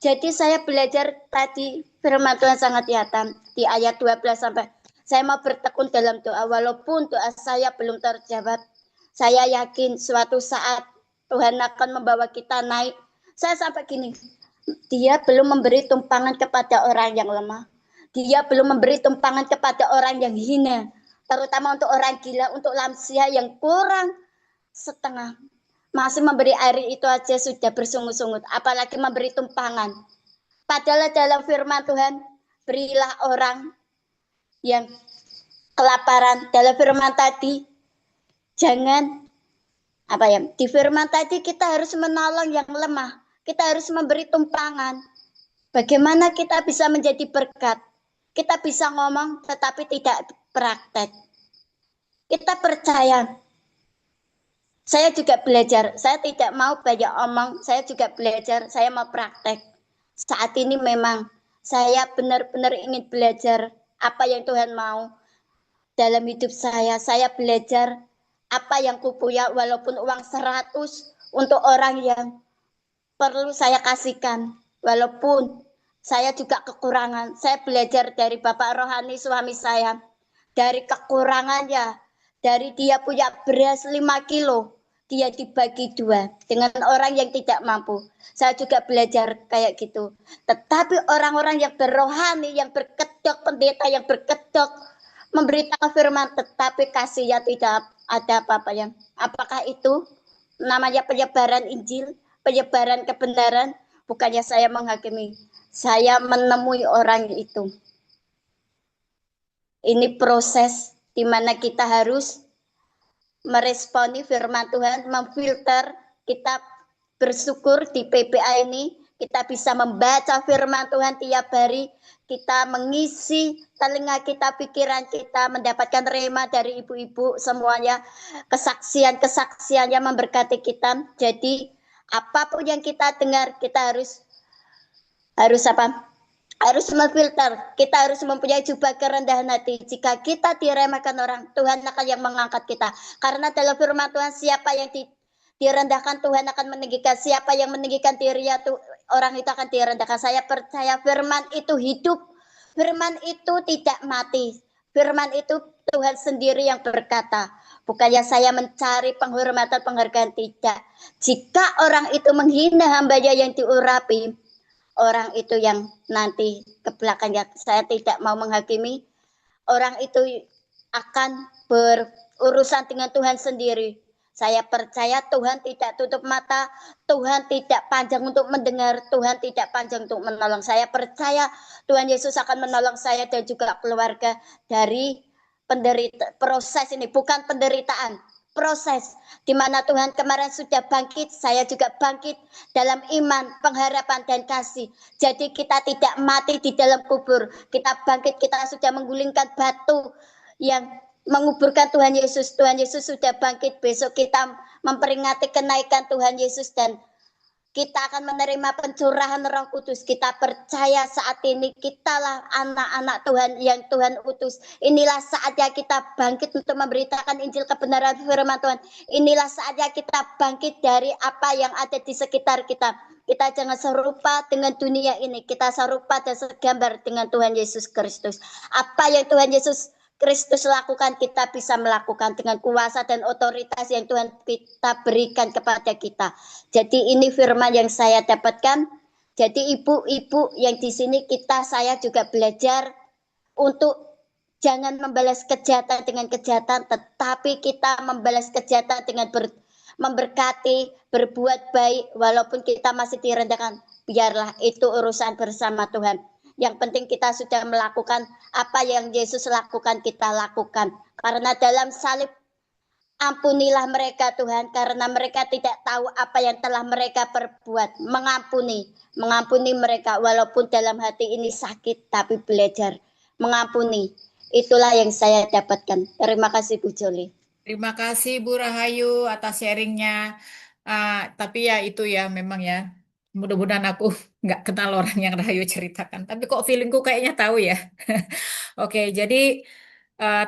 Jadi saya belajar tadi firman Tuhan sangat nyata di ayat 12 sampai saya mau bertekun dalam doa walaupun doa saya belum terjawab. Saya yakin suatu saat Tuhan akan membawa kita naik. Saya sampai gini, dia belum memberi tumpangan kepada orang yang lemah. Dia belum memberi tumpangan kepada orang yang hina. Terutama untuk orang gila, untuk lansia yang kurang setengah. Masih memberi air itu aja sudah bersungut-sungut. Apalagi memberi tumpangan. Padahal dalam firman Tuhan, berilah orang yang kelaparan. Dalam firman tadi, jangan di firman tadi kita harus menolong yang lemah. Kita harus memberi tumpangan. Bagaimana kita bisa menjadi berkat? Kita bisa ngomong tetapi tidak praktek. Kita percaya. Saya juga belajar. Saya tidak mau banyak omong. Saya juga belajar. Saya mau praktek. Saat ini memang saya benar-benar ingin belajar apa yang Tuhan mau dalam hidup saya. Saya belajar apa yang kupunya walaupun uang 100 untuk orang yang perlu saya kasihkan. Walaupun saya juga kekurangan. Saya belajar dari Bapak Rohani suami saya. Dari kekurangannya. Dari dia punya beras 5 kilo. Dia dibagi 2 dengan orang yang tidak mampu. Saya juga belajar kayak gitu. Tetapi orang-orang yang berrohani, yang berkedok, pendeta yang berkedok, memberitakan firman tetapi kasihnya tidak ada apa-apanya. Apakah itu namanya penyebaran Injil, penyebaran kebenaran? Bukannya saya menghakimi, saya menemui orang itu. Ini proses di mana kita harus meresponi firman Tuhan, memfilter. Kita bersyukur di PPA ini kita bisa membaca firman Tuhan tiap hari. Kita mengisi telinga kita, pikiran kita, mendapatkan rema dari ibu-ibu semuanya. Kesaksian-kesaksiannya memberkati kita. Jadi apapun yang kita dengar, kita harus memfilter. Kita harus mempunyai jubah kerendahan hati. Jika kita diremehkan orang, Tuhan akan yang mengangkat kita. Karena dalam firman Tuhan, siapa yang direndahkan Tuhan akan meninggikan. Siapa yang meninggikan dirinya orang itu akan direndahkan. Saya percaya firman itu hidup. Firman itu tidak mati. Firman itu Tuhan sendiri yang berkata. Bukannya saya mencari penghormatan, penghargaan, tidak. Jika orang itu menghina hambanya yang diurapi, orang itu yang nanti ke belakangnya, saya tidak mau menghakimi. Orang itu akan berurusan dengan Tuhan sendiri. Saya percaya Tuhan tidak tutup mata, Tuhan tidak panjang untuk mendengar, Tuhan tidak panjang untuk menolong. Saya percaya Tuhan Yesus akan menolong saya dan juga keluarga dari proses ini, bukan penderitaan, proses di mana Tuhan kemarin sudah bangkit, saya juga bangkit dalam iman, pengharapan dan kasih. Jadi kita tidak mati di dalam kubur, kita bangkit, kita sudah menggulingkan batu yang menguburkan Tuhan Yesus. Tuhan Yesus sudah bangkit. Besok kita memperingati kenaikan Tuhan Yesus dan kita akan menerima pencurahan Roh Kudus. Kita percaya saat ini kitalah anak-anak Tuhan yang Tuhan utus. Inilah saatnya kita bangkit untuk memberitakan Injil kebenaran firman Tuhan. Inilah saatnya kita bangkit dari apa yang ada di sekitar kita. Kita jangan serupa dengan dunia ini. Kita serupa dan segambar dengan Tuhan Yesus Kristus. Apa yang Tuhan Yesus Kristus lakukan, kita bisa melakukan dengan kuasa dan otoritas yang Tuhan kita berikan kepada kita. Jadi ini firman yang saya dapatkan. Jadi ibu-ibu yang di sini saya juga belajar untuk jangan membalas kejahatan dengan kejahatan, tetapi kita membalas kejahatan dengan memberkati, berbuat baik, walaupun kita masih direndahkan. Biarlah itu urusan bersama Tuhan. Yang penting kita sudah melakukan apa yang Yesus lakukan, kita lakukan. Karena dalam salib, ampunilah mereka Tuhan, karena mereka tidak tahu apa yang telah mereka perbuat. Mengampuni mereka, walaupun dalam hati ini sakit, tapi belajar mengampuni. Itulah yang saya dapatkan. Terima kasih Bu Joli. Terima kasih Bu Rahayu atas sharingnya. Tapi ya itu ya memang ya. Mudah-mudahan aku nggak kenal orang yang Rahayu ceritakan. Tapi kok feelingku kayaknya tahu ya. Oke, jadi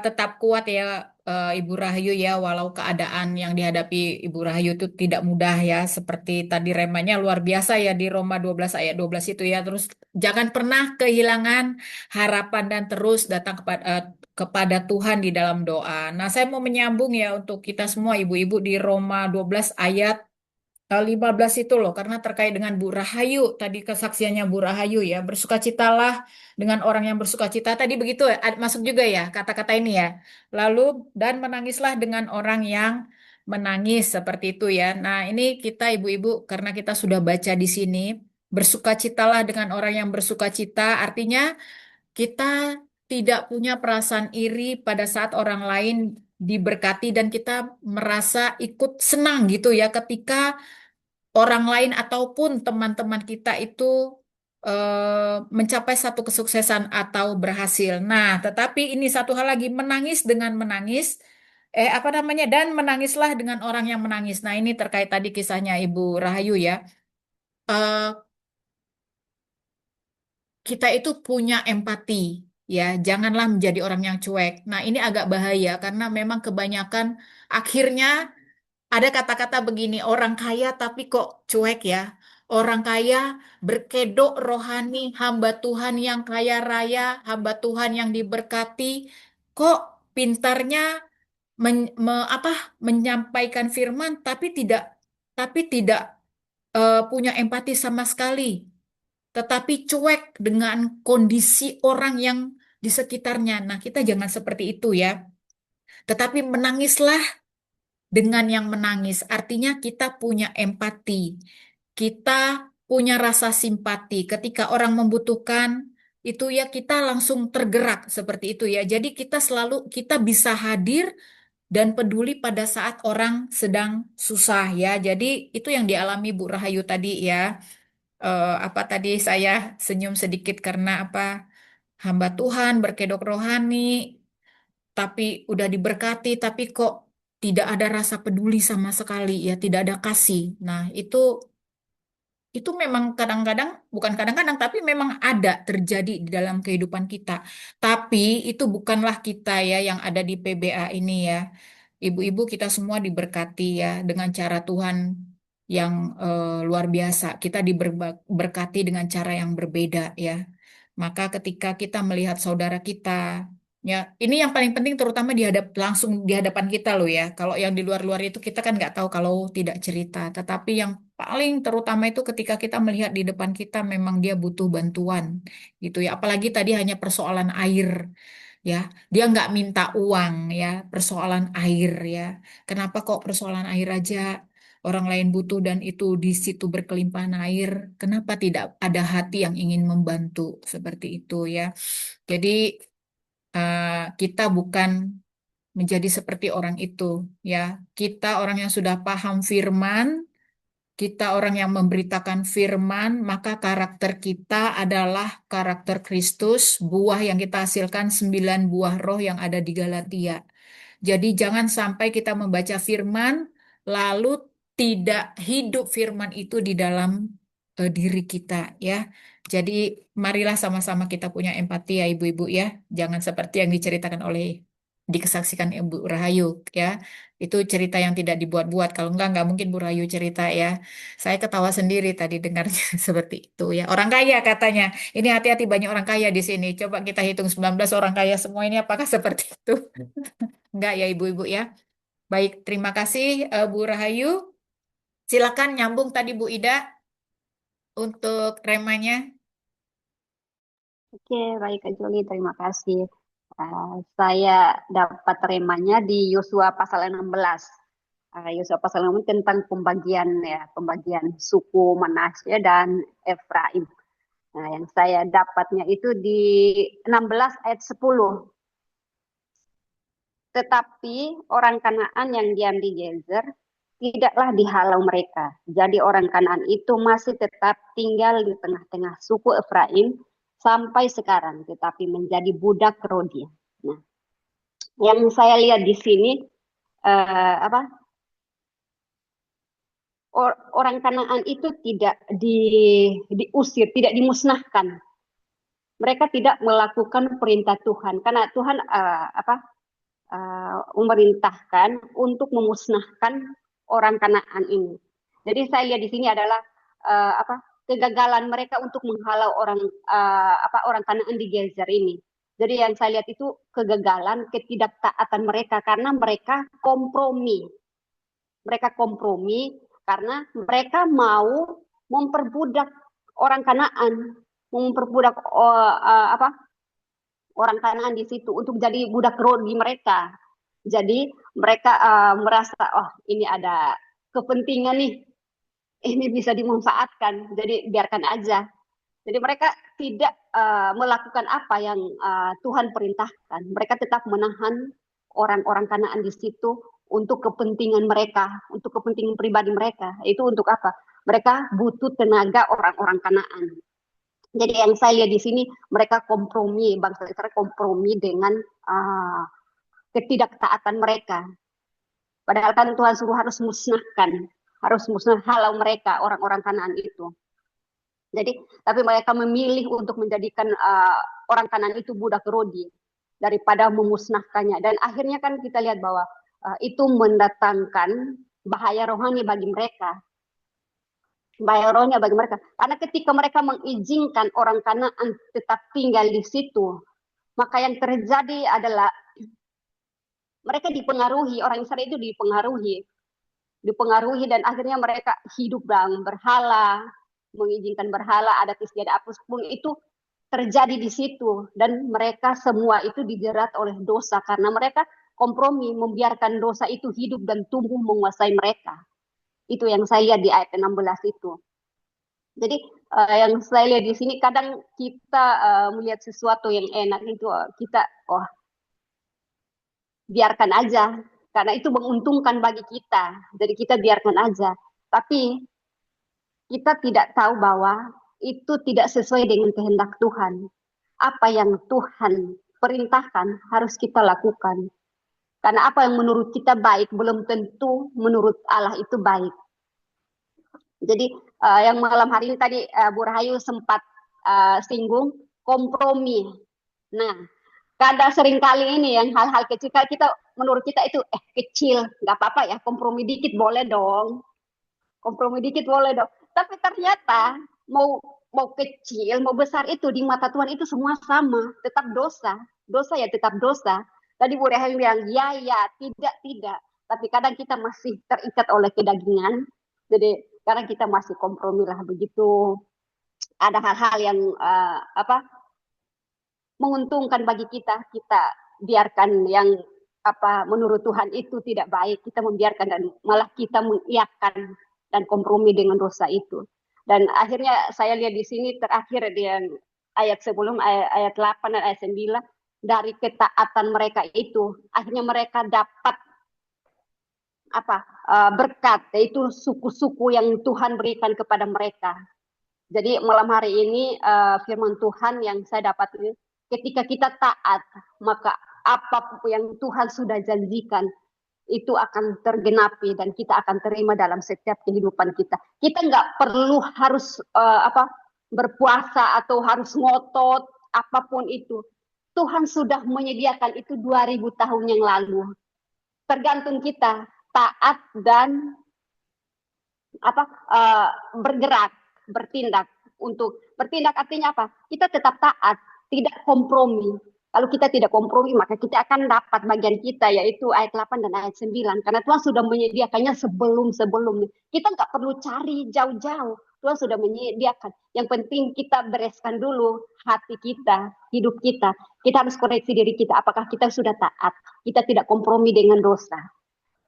tetap kuat ya Ibu Rahayu ya. Walau keadaan yang dihadapi Ibu Rahayu itu tidak mudah ya. Seperti tadi remanya luar biasa ya di Roma 12 ayat 12 itu ya. Terus jangan pernah kehilangan harapan dan terus datang kepada Tuhan di dalam doa. Nah, saya mau menyambung ya untuk kita semua ibu-ibu di Roma 12 ayat 15 itu loh, karena terkait dengan Bu Rahayu, tadi kesaksiannya Bu Rahayu ya, bersukacitalah dengan orang yang bersukacita, tadi begitu ya, masuk juga ya kata-kata ini ya. Lalu, dan menangislah dengan orang yang menangis, seperti itu ya. Nah, ini kita ibu-ibu, karena kita sudah baca di sini, bersukacitalah dengan orang yang bersukacita, artinya kita tidak punya perasaan iri pada saat orang lain diberkati dan kita merasa ikut senang gitu ya ketika orang lain ataupun teman-teman kita itu mencapai satu kesuksesan atau berhasil. Nah, tetapi ini satu hal lagi, menangis dengan menangis, apa namanya, dan menangislah dengan orang yang menangis. Nah, ini terkait tadi kisahnya Ibu Rahayu ya. Eh, kita itu punya empati ya, janganlah menjadi orang yang cuek. Nah, ini agak bahaya karena memang kebanyakan akhirnya ada kata-kata begini, orang kaya tapi kok cuek ya. Orang kaya berkedok rohani, hamba Tuhan yang kaya raya, hamba Tuhan yang diberkati, kok pintarnya apa menyampaikan firman tapi tidak punya empati sama sekali, tetapi cuek dengan kondisi orang yang di sekitarnya. Nah, kita jangan seperti itu ya. Tetapi menangislah dengan yang menangis. Artinya kita punya empati, kita punya rasa simpati. Ketika orang membutuhkan, itu ya kita langsung tergerak seperti itu ya. Jadi kita bisa hadir dan peduli pada saat orang sedang susah ya. Jadi itu yang dialami Bu Rahayu tadi ya. Apa tadi saya senyum sedikit karena apa? Hamba Tuhan berkedok rohani, tapi udah diberkati, tapi kok tidak ada rasa peduli sama sekali ya, tidak ada kasih. Nah, itu memang kadang-kadang, bukan kadang-kadang, tapi memang ada terjadi di dalam kehidupan kita. Tapi itu bukanlah kita ya yang ada di PBA ini ya. Ibu-ibu kita semua diberkati ya dengan cara Tuhan yang luar biasa. Kita diberkati dengan cara yang berbeda ya. Maka ketika kita melihat saudara kita, ya ini yang paling penting terutama langsung di hadapan kita loh ya. Kalau yang di luar-luar itu kita kan nggak tahu kalau tidak cerita. Tetapi yang paling terutama itu ketika kita melihat di depan kita memang dia butuh bantuan gitu ya. Apalagi tadi hanya persoalan air ya. Dia nggak minta uang ya, persoalan air ya. Kenapa kok persoalan air aja? Orang lain butuh dan itu di situ berkelimpahan air. Kenapa tidak ada hati yang ingin membantu seperti itu ya? Jadi kita bukan menjadi seperti orang itu ya. Kita orang yang sudah paham firman, kita orang yang memberitakan firman, maka karakter kita adalah karakter Kristus, buah yang kita hasilkan 9 buah roh yang ada di Galatia. Jadi jangan sampai kita membaca firman, lalu tidak hidup firman itu di dalam diri kita ya. Jadi marilah sama-sama kita punya empati ya ibu-ibu ya. Jangan seperti yang diceritakan oleh dikesaksikan Ibu Rahayu ya. Itu cerita yang tidak dibuat-buat. Kalau enggak mungkin Bu Rahayu cerita ya. Saya ketawa sendiri tadi dengarnya seperti itu ya. Orang kaya katanya. Ini hati-hati banyak orang kaya di sini. Coba kita hitung 19 orang kaya semua ini apakah seperti itu? Enggak ya ibu-ibu ya. Baik, terima kasih Bu Rahayu. Silakan nyambung tadi Bu Ida untuk remanya. Oke, baik Kak Joli, terima kasih. Saya dapat remanya di Yosua pasal 16. Yosua pasal 16 tentang pembagian suku Manasye dan Efraim. Nah, yang saya dapatnya itu di 16 ayat 10. Tetapi orang Kanaan yang diam di Gezer tidaklah dihalau mereka. Jadi orang Kanaan itu masih tetap tinggal di tengah-tengah suku Efraim sampai sekarang, tetapi menjadi budak Rodi. Nah, yang saya lihat di sini orang Kanaan itu tidak diusir, tidak dimusnahkan. Mereka tidak melakukan perintah Tuhan karena Tuhan memerintahkan untuk memusnahkan orang Kanaan ini. Jadi saya lihat di sini adalah kegagalan mereka untuk menghalau orang Kanaan di Gezer ini. Jadi yang saya lihat itu kegagalan, ketidaktaatan mereka karena mereka kompromi. Mereka kompromi karena mereka mau memperbudak orang Kanaan, memperbudak orang Kanaan di situ untuk jadi budak Rodi mereka. Jadi mereka merasa, oh ini ada kepentingan nih, ini bisa dimanfaatkan, jadi biarkan aja. Jadi mereka tidak melakukan apa yang Tuhan perintahkan. Mereka tetap menahan orang-orang Kanaan di situ untuk kepentingan mereka, untuk kepentingan pribadi mereka. Itu untuk apa? Mereka butuh tenaga orang-orang Kanaan. Jadi yang saya lihat di sini mereka kompromi, bangsa Israel kompromi dengan ketidaktaatan mereka. Padahal kan Tuhan suruh harus musnahkan, halau mereka orang-orang Kanaan itu. Jadi tapi mereka memilih untuk menjadikan orang Kanaan itu budak Rodi daripada memusnahkannya. Dan akhirnya kan kita lihat bahwa itu mendatangkan bahaya rohani bagi mereka. Bahaya rohani bagi mereka. Karena ketika mereka mengizinkan orang Kanaan tetap tinggal di situ, maka yang terjadi adalah mereka dipengaruhi, orang Israel itu dipengaruhi dan akhirnya mereka hidup dalam berhala, mengizinkan berhala, adat istiadat apapun itu terjadi di situ dan mereka semua itu dijerat oleh dosa karena mereka kompromi membiarkan dosa itu hidup dan tumbuh menguasai mereka. Itu yang saya lihat di ayat 16 itu. Jadi yang saya lihat di sini kadang kita melihat sesuatu yang enak itu kita biarkan aja karena itu menguntungkan bagi kita. Jadi kita biarkan aja. Tapi kita tidak tahu bahwa itu tidak sesuai dengan kehendak Tuhan. Apa yang Tuhan perintahkan harus kita lakukan. Karena apa yang menurut kita baik belum tentu menurut Allah itu baik. Jadi yang malam hari ini tadi Bu Rahayu sempat singgung kompromi. Nah, kadang seringkali ini yang hal-hal kecil kita menurut kita itu kecil, nggak apa-apa ya, kompromi dikit boleh dong. Kompromi dikit boleh dong. Tapi ternyata mau kecil, mau besar itu di mata Tuhan itu semua sama, tetap dosa. Dosa ya tetap dosa. Tadi Bu Rahayu bilang ya, tidak. Tapi kadang kita masih terikat oleh kedagingan. Jadi kadang kita masih kompromi lah begitu. Ada hal-hal yang menguntungkan bagi kita biarkan yang menurut Tuhan itu tidak baik, kita membiarkan dan malah kita mengiyakan dan kompromi dengan dosa itu. Dan akhirnya saya lihat di sini terakhir di ayat sebelum ayat 8 dan ayat 9 dari ketaatan mereka itu akhirnya mereka dapat berkat, yaitu suku-suku yang Tuhan berikan kepada mereka. Jadi malam hari ini firman Tuhan yang saya dapat ini, ketika kita taat, maka apapun yang Tuhan sudah janjikan itu akan tergenapi dan kita akan terima dalam setiap kehidupan kita. Kita nggak perlu harus berpuasa atau harus ngotot apapun itu. Tuhan sudah menyediakan itu 2000 tahun yang lalu. Tergantung kita taat dan bergerak, bertindak. Untuk bertindak artinya apa? Kita tetap taat, tidak kompromi. Kalau kita tidak kompromi, maka kita akan dapat bagian kita, yaitu ayat 8 dan ayat 9. Karena Tuhan sudah menyediakannya sebelum-sebelumnya. Kita nggak perlu cari jauh-jauh. Tuhan sudah menyediakan. Yang penting kita bereskan dulu hati kita, hidup kita. Kita harus koreksi diri kita. Apakah kita sudah taat? Kita tidak kompromi dengan dosa.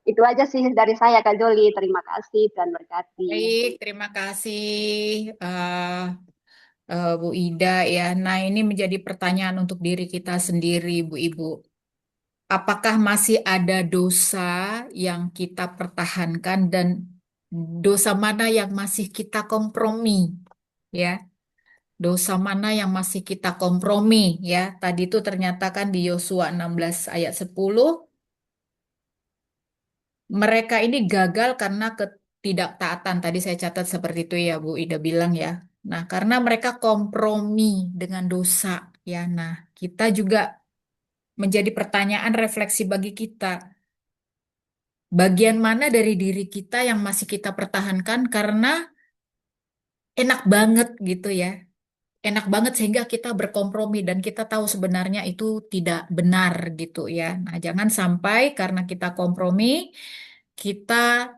Itu aja sih dari saya, Kak Joli. Terima kasih dan berkati. Baik, terima kasih Bu Ida ya. Nah, ini menjadi pertanyaan untuk diri kita sendiri, Bu Ibu. Apakah masih ada dosa yang kita pertahankan dan dosa mana yang masih kita kompromi? Ya, dosa mana yang masih kita kompromi ya? Tadi itu ternyata kan di Yosua 16 ayat 10 mereka ini gagal karena ketidaktaatan. Tadi saya catat seperti itu ya, Bu Ida bilang ya. Nah, karena mereka kompromi dengan dosa ya. Nah, kita juga menjadi pertanyaan refleksi bagi kita. Bagian mana dari diri kita yang masih kita pertahankan karena enak banget gitu ya. Enak banget sehingga kita berkompromi dan kita tahu sebenarnya itu tidak benar gitu ya. Nah, jangan sampai karena kita kompromi, kita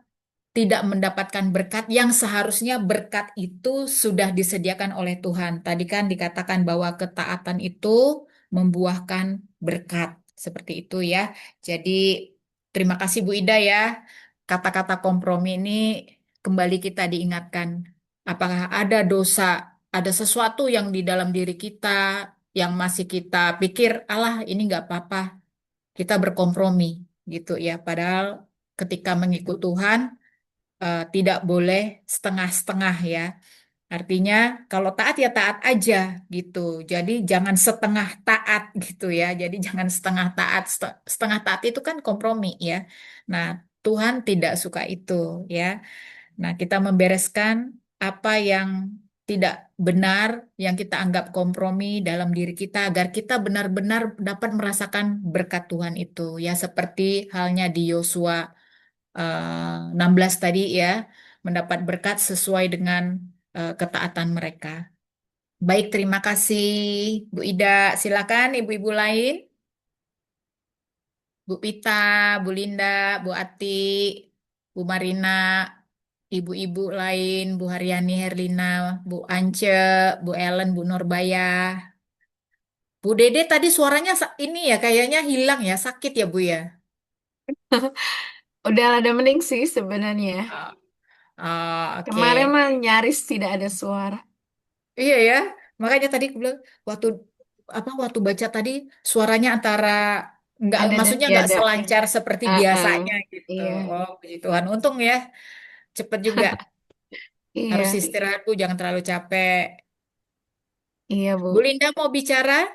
tidak mendapatkan berkat yang seharusnya berkat itu sudah disediakan oleh Tuhan. Tadi kan dikatakan bahwa ketaatan itu membuahkan berkat. Seperti itu ya. Jadi terima kasih Bu Ida ya. Kata-kata kompromi ini kembali kita diingatkan. Apakah ada dosa, ada sesuatu yang di dalam diri kita yang masih kita pikir, alah ini nggak apa-apa. Kita berkompromi gitu ya. Padahal ketika mengikut Tuhan, tidak boleh setengah-setengah ya. Artinya kalau taat ya taat aja gitu. Jadi jangan setengah taat gitu ya. Jadi jangan setengah taat. Setengah taat itu kan kompromi ya. Nah, Tuhan tidak suka itu ya. Nah, kita membereskan apa yang tidak benar, yang kita anggap kompromi dalam diri kita agar kita benar-benar dapat merasakan berkat Tuhan itu ya, seperti halnya di Yosua 16 tadi ya, mendapat berkat sesuai dengan ketaatan mereka. Baik, terima kasih Bu Ida. Silakan ibu-ibu lain. Bu Pita, Bu Linda, Bu Ati, Bu Marina, ibu-ibu lain, Bu Haryani Herlina, Bu Ance, Bu Ellen, Bu Nurbaya. Bu Dede tadi suaranya ini ya kayaknya hilang ya, sakit ya Bu ya? Udah ada mending sih sebenarnya. Oke. Kemarin mah nyaris tidak ada suara. Iya ya, makanya tadi aku bilang waktu baca tadi suaranya antara nggak, Ada dan maksudnya nggak tiada. selancar seperti biasanya gitu. Iya. Oh, puji Tuhan. Untung ya, cepet juga. Harus Iya, istirahat Bu, jangan terlalu capek. iya Bu. Bu Linda mau bicara?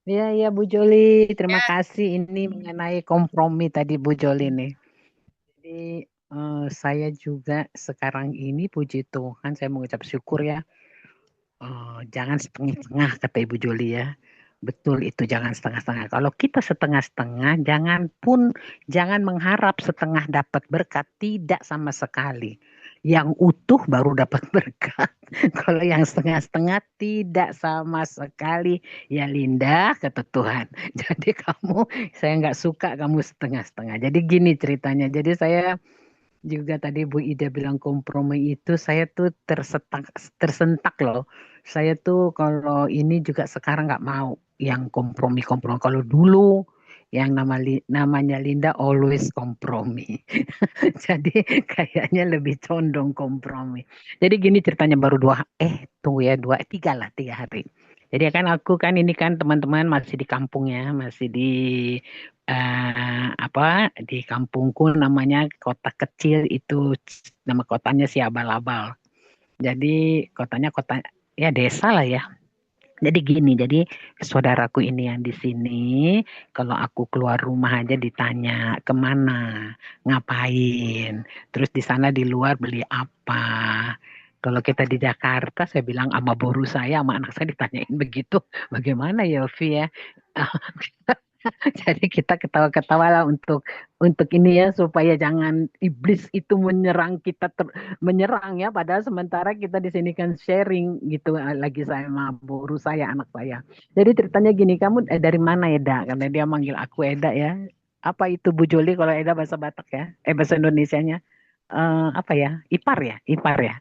Iya, Bu Joli. Terima Ya. kasih. Ini mengenai kompromi tadi Bu Joli nih. Jadi saya juga sekarang ini puji Tuhan, saya mengucap syukur ya. Jangan setengah-setengah kata Ibu Joli ya. Betul itu, jangan setengah-setengah. Kalau kita setengah-setengah, jangan mengharap setengah dapat berkat, tidak sama sekali. Yang utuh baru dapat berkat. Kalau yang setengah-setengah tidak sama sekali. Ya Linda, kata Tuhan. Jadi saya nggak suka kamu setengah-setengah. Jadi gini ceritanya. Jadi saya juga tadi Bu Ida bilang kompromi itu, saya tuh tersentak loh. Saya tuh kalau ini juga sekarang nggak mau yang kompromi-kompromi. Kalau dulu yang namanya Linda always kompromi. Jadi kayaknya lebih condong kompromi. Jadi gini ceritanya, baru 3 hari. Jadi kan aku kan ini kan teman-teman masih di kampung ya, masih di di kampungku namanya kota kecil itu nama kotanya si Abal-Abal. Jadi kotanya kota ya desa lah ya. Jadi gini, jadi saudaraku ini yang di sini, kalau aku keluar rumah aja ditanya kemana, ngapain, terus di sana di luar beli apa. Kalau kita di Jakarta, saya bilang sama boru saya, sama anak saya ditanyain begitu, bagaimana ya, Vi ya? Jadi kita ketawa-ketawa lah untuk ini ya supaya jangan iblis itu menyerang kita menyerang ya padahal sementara kita di sini kan sharing gitu lagi saya sama guru saya anak saya. Jadi ceritanya gini, kamu dari mana Eda? Karena dia manggil aku Eda ya. Apa itu Bu Joli kalau Eda bahasa Batak ya? Bahasa Indonesianya apa ya? Ipar ya, ipar ya.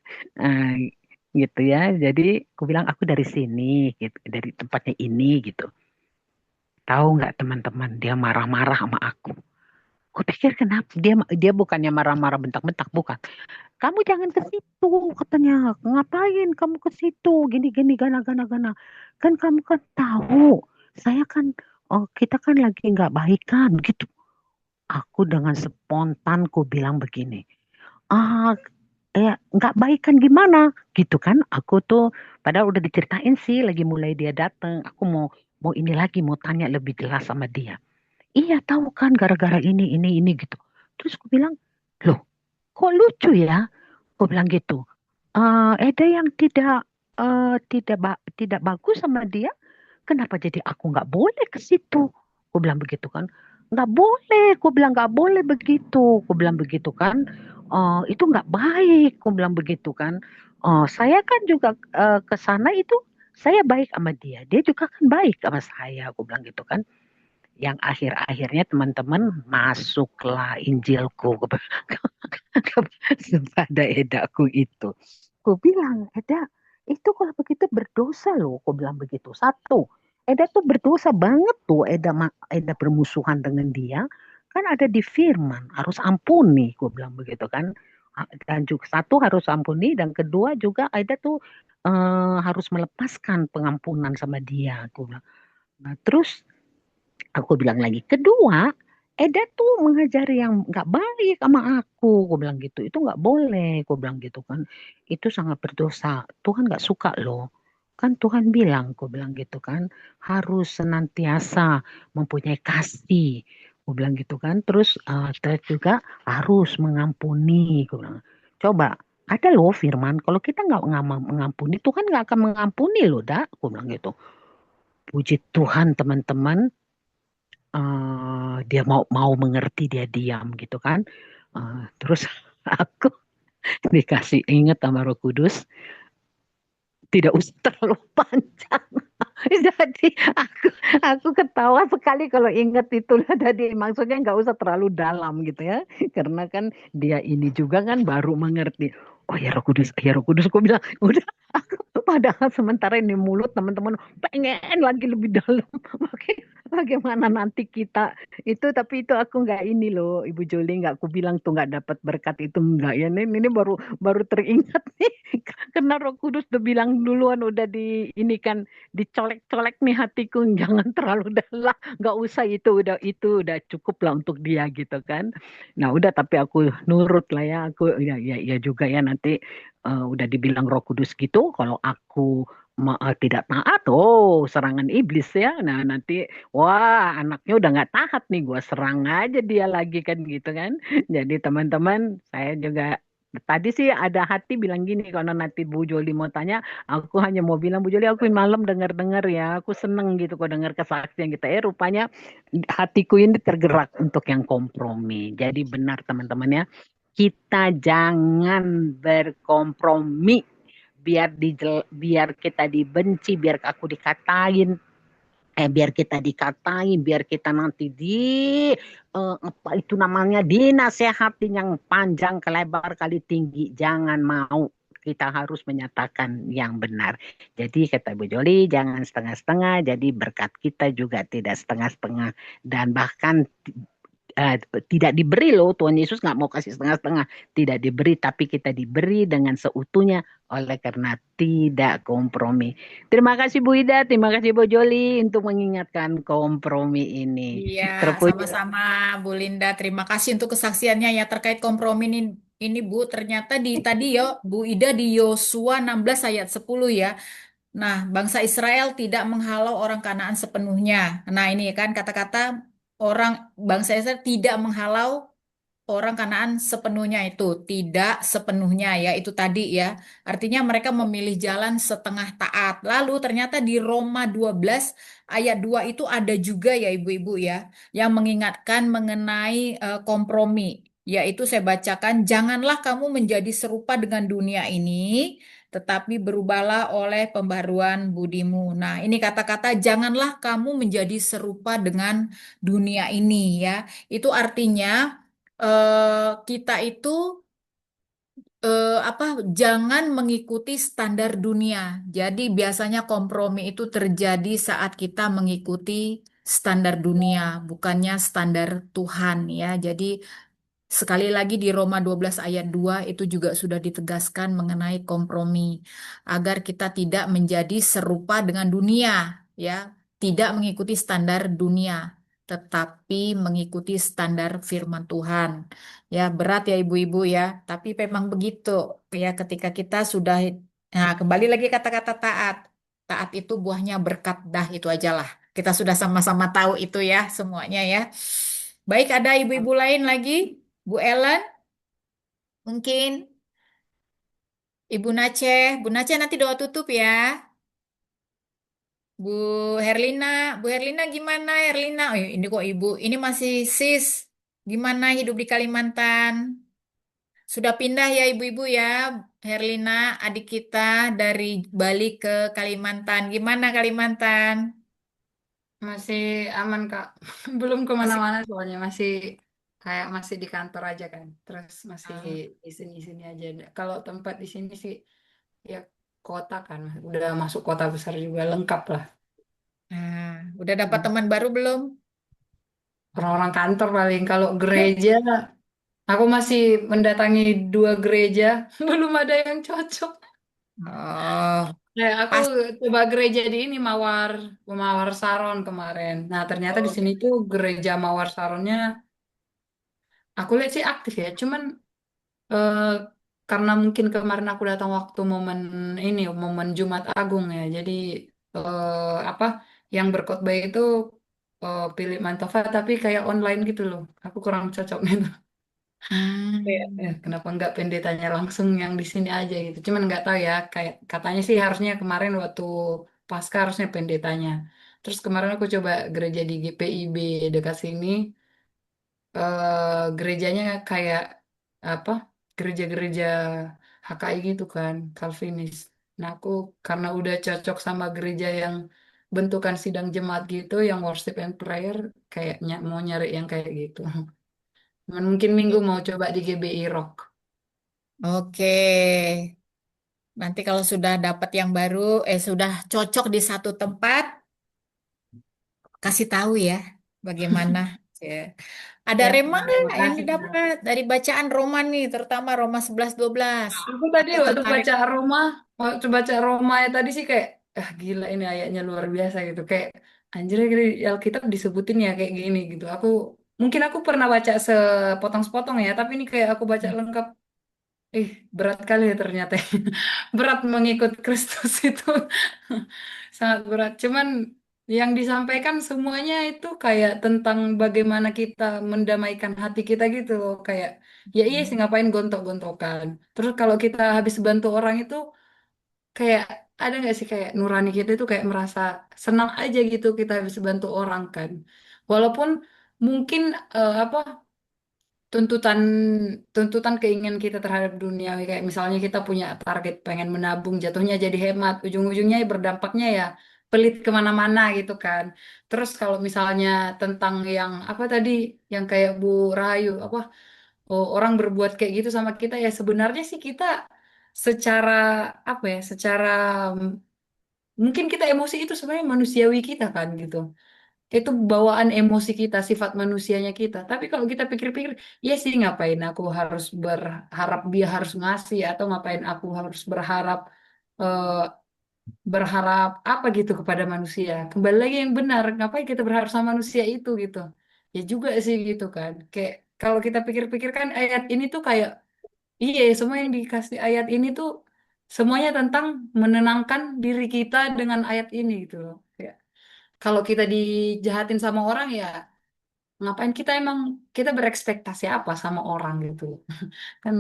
Gitu ya. Jadi aku bilang aku dari sini gitu, dari tempatnya ini gitu. Tahu nggak teman-teman, dia marah-marah sama aku. Aku pikir kenapa? Dia bukannya marah-marah bentak-bentak, bukan. Kamu jangan ke situ, katanya. Ngapain kamu ke situ? Gini-gini, gana-gana. Kan kamu kan tahu, saya kan, kita kan lagi nggak baikan, gitu. Aku dengan spontan ku bilang begini. Nggak baikan gimana? Gitu kan? Aku tuh, padahal udah diceritain sih, lagi mulai dia datang. Aku mau ini lagi, mau tanya lebih jelas sama dia. Iya tahu kan gara-gara ini gitu. Terus aku bilang, loh kok lucu ya? Aku bilang gitu. Ada yang tidak bagus sama dia. Kenapa jadi aku nggak boleh ke situ? Aku bilang begitu kan. Nggak boleh. Aku bilang nggak boleh begitu. Aku bilang begitu kan. Itu nggak baik. Aku bilang begitu kan. Saya kan juga ke sana itu saya baik sama dia. Dia juga kan baik sama saya. Aku bilang gitu kan. Yang akhir-akhirnya teman-teman masuklah Injilku kepada Edaku itu. Aku bilang, Eda, itu kalau begitu berdosa loh. Aku bilang begitu. Satu, Eda tuh berdosa banget tuh. Eda bermusuhan dengan dia. Kan ada di firman, harus ampuni. Aku bilang begitu kan. Dan juga satu harus ampuni. Dan kedua juga Eda tuh harus melepaskan pengampunan sama dia. Aku bilang. Nah terus aku bilang lagi, kedua, Eda tuh mengajari yang nggak baik sama aku. Aku bilang gitu, itu nggak boleh. Aku bilang gitu kan, itu sangat berdosa. Tuhan nggak suka loh. Kan Tuhan bilang, aku bilang gitu kan, harus senantiasa mempunyai kasih. Aku bilang gitu kan, terus juga harus mengampuni. Aku bilang, coba, ada loh firman, kalau kita nggak mengampuni, Tuhan nggak akan mengampuni loh, dah. Aku bilang gitu. Puji Tuhan teman-teman, dia mau mengerti, dia diam gitu kan. Terus aku dikasih ingat sama Roh Kudus, tidak usah terlalu panjang. Jadi aku ketawa sekali kalau ingat itulah tadi, maksudnya nggak usah terlalu dalam gitu ya, karena kan dia ini juga kan baru mengerti. Oh ya Roh Kudus, aku bilang udah. Aku padahal sementara ini mulut teman-teman pengen lagi lebih dalam. Bagaimana nanti kita itu, tapi itu aku nggak ini loh Ibu Joli, nggak aku bilang tuh nggak dapat berkat itu, nggak ya. Ini baru teringat nih karena Roh Kudus udah bilang duluan, udah di ini kan dicolek-colek nih hatiku, jangan terlalu dalam, nggak usah, itu udah cukup lah untuk dia gitu kan. Nah udah, tapi aku nurut lah ya, aku ya juga ya, nanti udah dibilang Roh Kudus gitu, kalau aku tidak taat, serangan iblis ya. Nah nanti wah anaknya udah nggak taat nih, gue serang aja dia lagi kan gitu kan. Jadi teman-teman, saya juga tadi sih ada hati bilang gini, kalau nanti Bu Joli mau tanya, aku hanya mau bilang, Bu Joli aku malam dengar-dengar ya, aku seneng gitu kok dengar kesaksian kita. Rupanya hatiku ini tergerak untuk yang kompromi. Jadi benar teman-teman ya, kita jangan berkompromi. Biar kita dibenci, biar aku dikatain, biar kita dikatain, biar kita nanti apa itu namanya, dinasehatin yang panjang kelebar kali tinggi, jangan mau. Kita harus menyatakan yang benar. Jadi kata Bu Joli, jangan setengah-setengah. Jadi berkat kita juga tidak setengah-setengah, dan bahkan tidak diberi loh. Tuhan Yesus nggak mau kasih setengah-setengah, tidak diberi, tapi kita diberi dengan seutuhnya oleh karena tidak kompromi. Terima kasih Bu Ida, terima kasih Bu Joli untuk mengingatkan kompromi ini. Iya, Terpuji. sama-sama Bu Linda. Terima kasih untuk kesaksiannya ya terkait kompromi ini Bu. Ternyata di tadi ya Bu Ida di Yosua 16 ayat 10 ya. Nah, bangsa Israel tidak menghalau orang Kanaan sepenuhnya. Nah, ini kan kata-kata orang bangsa Israel tidak menghalau orang Kanaan sepenuhnya itu, tidak sepenuhnya ya, itu tadi ya. Artinya mereka memilih jalan setengah taat. Lalu ternyata di Roma 12 ayat 2 itu ada juga ya ibu-ibu ya, yang mengingatkan mengenai kompromi. Yaitu saya bacakan, janganlah kamu menjadi serupa dengan dunia ini, tetapi berubahlah oleh pembaruan budimu. Nah, ini kata-kata janganlah kamu menjadi serupa dengan dunia ini ya. Itu artinya kita itu apa jangan mengikuti standar dunia. Jadi biasanya kompromi itu terjadi saat kita mengikuti standar dunia, bukannya standar Tuhan ya. Jadi sekali lagi di Roma 12 ayat 2 itu juga sudah ditegaskan mengenai kompromi agar kita tidak menjadi serupa dengan dunia ya, tidak mengikuti standar dunia tetapi mengikuti standar firman Tuhan. Ya, berat ya ibu-ibu ya, tapi memang begitu ya ketika kita sudah nah kembali lagi kata-kata taat. Taat itu buahnya berkat dah itu aja lah. Kita sudah sama-sama tahu itu ya semuanya ya. Baik, ada ibu-ibu lain lagi? Bu Ellen, mungkin Ibu Naceh. Bu Naceh nanti doa tutup ya. Bu Herlina, Bu Herlina gimana Herlina? Oh, ini kok Ibu, ini masih sis. Gimana hidup di Kalimantan? Sudah pindah ya ibu-ibu ya. Herlina, adik kita dari Bali ke Kalimantan. Gimana Kalimantan? Masih aman, Kak. Belum Masih. kemana-mana soalnya masih kayak masih di kantor aja kan. Terus masih Ah, di sini-sini aja. Kalau tempat di sini sih ya kota kan. Udah masuk kota besar juga lengkap lah. udah dapat Hmm. teman baru belum? Orang-orang kantor paling. Kalau gereja, aku masih mendatangi 2 gereja. Belum ada yang cocok. Oh, Aku pas. coba gereja di ini Mawar Saron kemarin. Nah, ternyata di Oh, sini tuh gereja Mawar Saronnya aku lihat sih aktif ya. Cuman eh, karena mungkin kemarin aku datang waktu momen Jumat Agung ya. Jadi apa yang berkhotbah itu Philip Mantofa tapi kayak online gitu loh. Aku kurang cocok gitu. Kayak, hmm. kenapa nggak pendetanya langsung yang di sini aja gitu. Cuman nggak tahu ya, kayak katanya sih harusnya kemarin waktu Pasca harusnya pendetanya. Terus kemarin aku coba gereja di GPIB dekat sini, gerejanya kayak apa? Gereja-gereja HKI gitu kan, Calvinis. Nah aku karena udah cocok sama gereja yang bentukan sidang jemaat gitu, yang worship and prayer, kayaknya mau nyari yang kayak gitu. Cuman mungkin minggu mau coba di GBI Rock. Oke. Nanti kalau sudah dapat yang baru, sudah cocok di satu tempat, kasih tahu ya bagaimana. Ya. Ada Ya, Rema nggak terima yang kasih. didapat dari bacaan Roma nih, terutama Roma 11-12? Aku tadi Atau tertarik? waktu baca Roma ya tadi sih kayak, gila ini ayatnya luar biasa gitu. Kayak, anjir di Alkitab disebutin ya kayak gini gitu. Mungkin aku pernah baca sepotong-sepotong ya, tapi ini kayak aku baca lengkap. Berat kali ya ternyata. Berat mengikut Kristus itu. Sangat berat. Cuman yang disampaikan semuanya itu kayak tentang bagaimana kita mendamaikan hati kita gitu loh. Kayak, ya iya sih ngapain gontok-gontokan. Terus kalau kita habis bantu orang itu kayak ada nggak sih kayak nurani kita itu kayak merasa senang aja gitu kita habis bantu orang kan. Walaupun mungkin apa tuntutan tuntutan keinginan kita terhadap dunia kayak misalnya kita punya target pengen menabung jatuhnya jadi hemat ujung-ujungnya berdampaknya ya pelit kemana-mana gitu kan terus kalau misalnya tentang yang apa tadi yang kayak Bu Rahayu apa orang berbuat kayak gitu sama kita ya sebenarnya sih kita secara apa ya secara mungkin kita emosi itu sebenarnya manusiawi kita kan gitu itu bawaan emosi kita, sifat manusianya kita. Tapi kalau kita pikir-pikir, ya sih ngapain aku harus berharap dia harus ngasih atau ngapain aku harus eh, berharap apa gitu kepada manusia. Kembali lagi yang benar, ngapain kita berharap sama manusia itu gitu. Ya juga sih gitu kan. Kayak kalau kita pikir-pikir kan ayat ini tuh kayak iya, semua yang dikasih ayat ini tuh semuanya tentang menenangkan diri kita dengan ayat ini gitu loh. Kayak kalau kita dijahatin sama orang ya ngapain kita berekspektasi apa sama orang gitu. Kan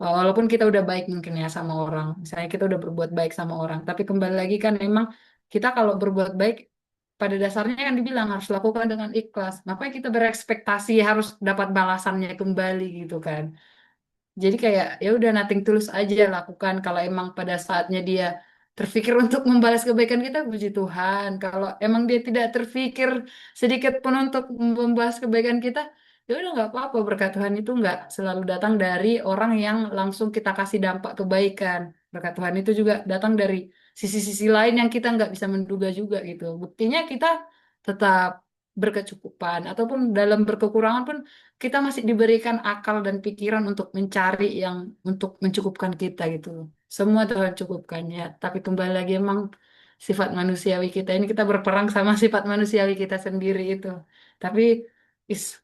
walaupun kita udah baik mungkin ya sama orang, misalnya kita udah berbuat baik sama orang, tapi kembali lagi kan emang kita kalau berbuat baik pada dasarnya kan dibilang harus lakukan dengan ikhlas. Ngapain kita berekspektasi harus dapat balasannya kembali gitu kan. Jadi kayak ya udah nothing tulus aja lakukan kalau emang pada saatnya dia terfikir untuk membalas kebaikan kita, puji Tuhan. Kalau emang dia tidak terfikir sedikit pun untuk membalas kebaikan kita, ya udah nggak apa-apa. Berkat Tuhan itu nggak selalu datang dari orang yang langsung kita kasih dampak kebaikan. Berkat Tuhan itu juga datang dari sisi-sisi lain yang kita nggak bisa menduga juga gitu. Buktinya kita tetap berkecukupan ataupun dalam berkekurangan pun kita masih diberikan akal dan pikiran untuk mencari yang untuk mencukupkan kita gitu. Semua Tuhan cukupkan ya. Tapi kembali lagi emang sifat manusiawi kita ini kita berperang sama sifat manusiawi kita sendiri itu. Tapi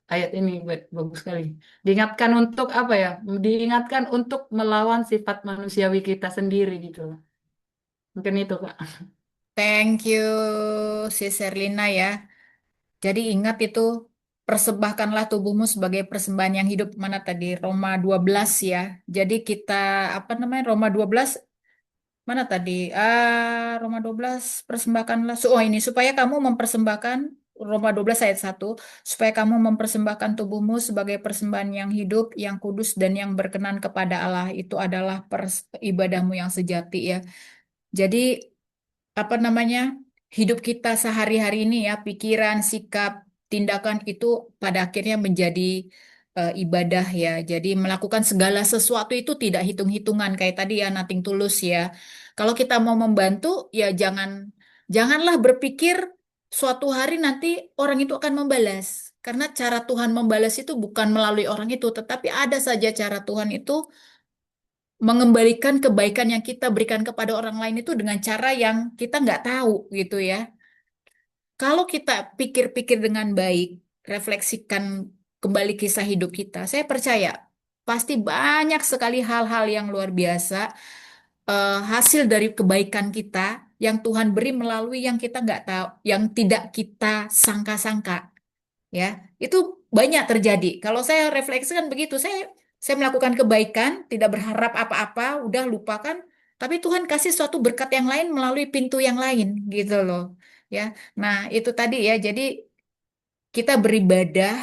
ayat ini bagus sekali. Diingatkan untuk apa ya? Diingatkan untuk melawan sifat manusiawi kita sendiri gitu. Mungkin itu, Kak. Thank you, Sis Erlina ya. Jadi ingat itu, persembahkanlah tubuhmu sebagai persembahan yang hidup. Mana tadi? Roma 12 ya. Jadi kita, apa namanya, Roma 12, mana tadi? Roma 12, persembahkanlah. Oh ini, supaya kamu mempersembahkan, Roma 12 ayat 1, supaya kamu mempersembahkan tubuhmu sebagai persembahan yang hidup, yang kudus, dan yang berkenan kepada Allah. Itu adalah ibadahmu yang sejati ya. Jadi apa namanya hidup kita sehari-hari ini ya pikiran sikap tindakan itu pada akhirnya menjadi ibadah ya jadi melakukan segala sesuatu itu tidak hitung-hitungan kayak tadi ya nothing tulus ya kalau kita mau membantu ya janganlah berpikir suatu hari nanti orang itu akan membalas karena cara Tuhan membalas itu bukan melalui orang itu tetapi ada saja cara Tuhan itu mengembalikan kebaikan yang kita berikan kepada orang lain itu dengan cara yang kita nggak tahu gitu ya. Kalau kita pikir-pikir dengan baik, refleksikan kembali kisah hidup kita, saya percaya pasti banyak sekali hal-hal yang luar biasa hasil dari kebaikan kita yang Tuhan beri melalui yang kita nggak tahu, yang tidak kita sangka-sangka ya itu banyak terjadi kalau saya refleksikan begitu saya melakukan kebaikan tidak berharap apa-apa udah lupakan tapi Tuhan kasih suatu berkat yang lain melalui pintu yang lain gitu loh ya nah itu tadi ya jadi kita beribadah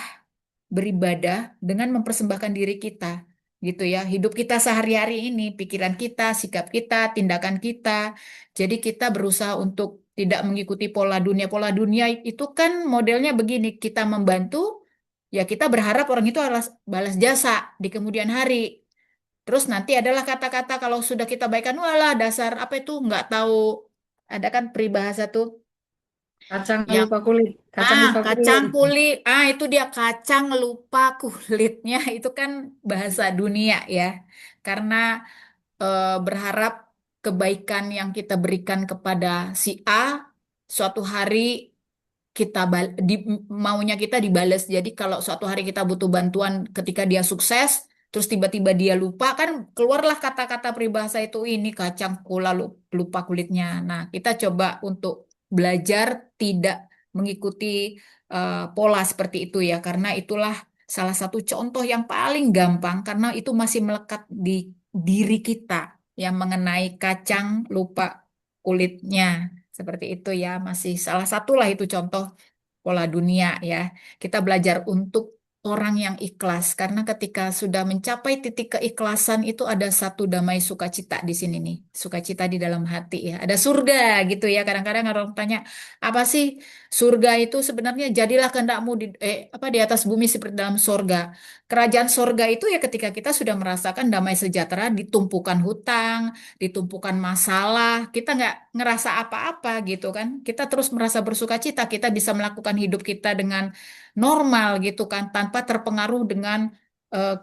dengan mempersembahkan diri kita gitu ya hidup kita sehari-hari ini pikiran kita sikap kita tindakan kita jadi kita berusaha untuk tidak mengikuti pola dunia itu kan modelnya begini kita membantu ya kita berharap orang itu harus balas jasa di kemudian hari terus nanti adalah kata-kata kalau sudah kita baikan walah dasar apa itu nggak tahu ada kan peribahasa tuh Kacang yang lupa kulit, kacang lupa kacang kulit. kulit. Itu dia kacang lupa kulitnya. Itu kan bahasa dunia ya. Karena berharap kebaikan yang kita berikan kepada si A suatu hari maunya kita dibales. Jadi kalau suatu hari kita butuh bantuan ketika dia sukses, terus tiba-tiba dia lupa, kan keluarlah kata-kata peribahasa itu ini kacang lupa kulitnya. Nah, kita coba untuk belajar tidak mengikuti pola seperti itu ya, karena itulah salah satu contoh yang paling gampang karena itu masih melekat di diri kita yang mengenai kacang lupa kulitnya. Seperti itu ya, masih salah satulah itu contoh pola dunia ya. Kita belajar untuk orang yang ikhlas. Karena ketika sudah mencapai titik keikhlasan itu ada satu damai sukacita di sini nih. Sukacita di dalam hati ya. Ada surga gitu ya. Kadang-kadang orang tanya, apa sih surga itu sebenarnya jadilah kehendakmu di atas bumi seperti dalam surga. Kerajaan surga itu ya ketika kita sudah merasakan damai sejahtera, ditumpukan hutang, ditumpukan masalah, kita nggak ngerasa apa-apa gitu kan. Kita terus merasa bersukacita, kita bisa melakukan hidup kita dengan normal gitu kan, tanpa terpengaruh dengan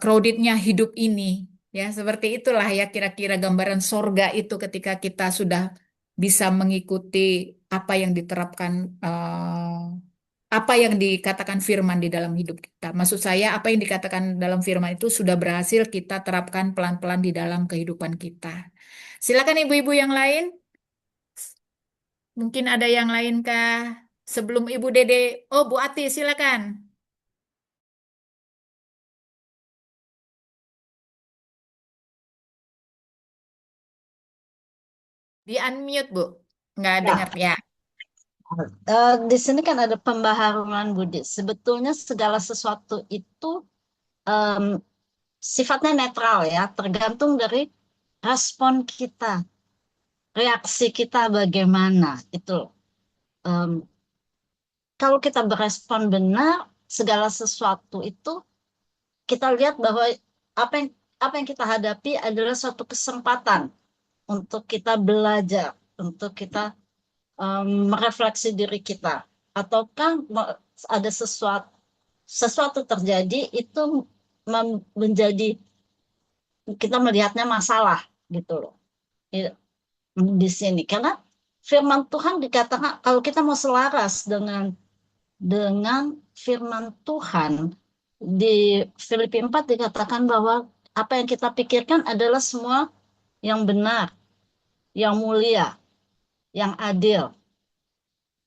crowdednya hidup ini. Ya, seperti itulah ya kira-kira gambaran sorga itu ketika kita sudah bisa mengikuti apa yang diterapkan, apa yang dikatakan firman di dalam hidup kita. Maksud saya, apa yang dikatakan dalam firman itu sudah berhasil kita terapkan pelan-pelan di dalam kehidupan kita. Silakan ibu-ibu yang lain. Mungkin ada yang lain kah? Sebelum Ibu Dede, oh Bu Ati silakan. Di unmute, Bu. Nggak Ya, dengar ya. di sini kan ada pembaharuan budi. Sebetulnya segala sesuatu itu em, sifatnya netral ya, tergantung dari respon kita, reaksi kita bagaimana. Itu Em, kalau kita berespon benar, segala sesuatu itu kita lihat bahwa apa yang apa yang kita hadapi adalah suatu kesempatan untuk kita belajar, untuk kita merefleksi diri kita, ataukah ada sesuatu terjadi itu menjadi kita melihatnya masalah gitu loh di sini, karena firman Tuhan dikatakan kalau kita mau selaras dengan firman Tuhan di Filipi 4 dikatakan bahwa apa yang kita pikirkan adalah semua yang benar, yang mulia, yang adil,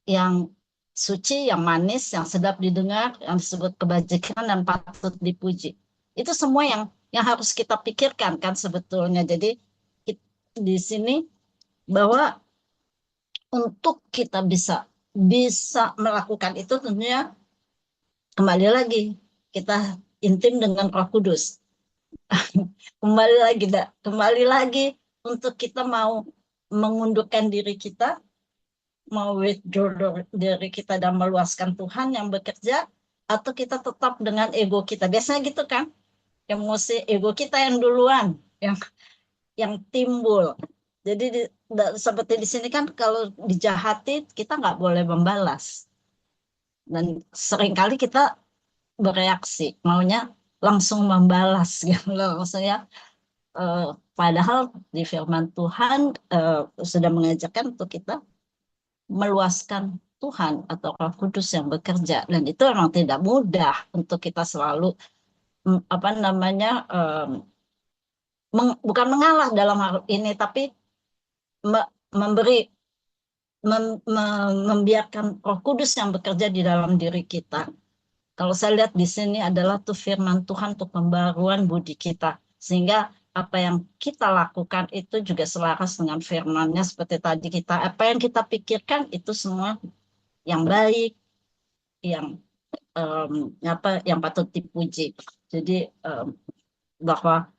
yang suci, yang manis, yang sedap didengar, yang disebut kebajikan dan patut dipuji. Itu semua yang harus kita pikirkan kan sebetulnya. Jadi di sini bahwa untuk kita bisa melakukan itu tentunya kembali lagi kita intim dengan Roh Kudus. kembali lagi untuk kita mau mengundurkan diri kita, mau withdraw diri kita dan meluaskan Tuhan yang bekerja, atau kita tetap dengan ego kita. Biasanya gitu kan, emosi ego kita yang duluan yang timbul. Jadi seperti di sini kan kalau dijahati kita nggak boleh membalas, dan seringkali kita bereaksi maunya langsung membalas gitu loh. Maksudnya padahal di firman Tuhan sudah mengajarkan untuk kita meluaskan Tuhan atau Roh Kudus yang bekerja, dan itu memang tidak mudah untuk kita selalu apa namanya bukan mengalah dalam hal ini, tapi memberi membiarkan Roh Kudus yang bekerja di dalam diri kita. Kalau saya lihat di sini adalah tuh firman Tuhan untuk pembaruan budi kita, sehingga apa yang kita lakukan itu juga selaras dengan firman-Nya. Seperti tadi apa yang kita pikirkan itu semua yang baik, yang yang patut dipuji. Jadi bahwa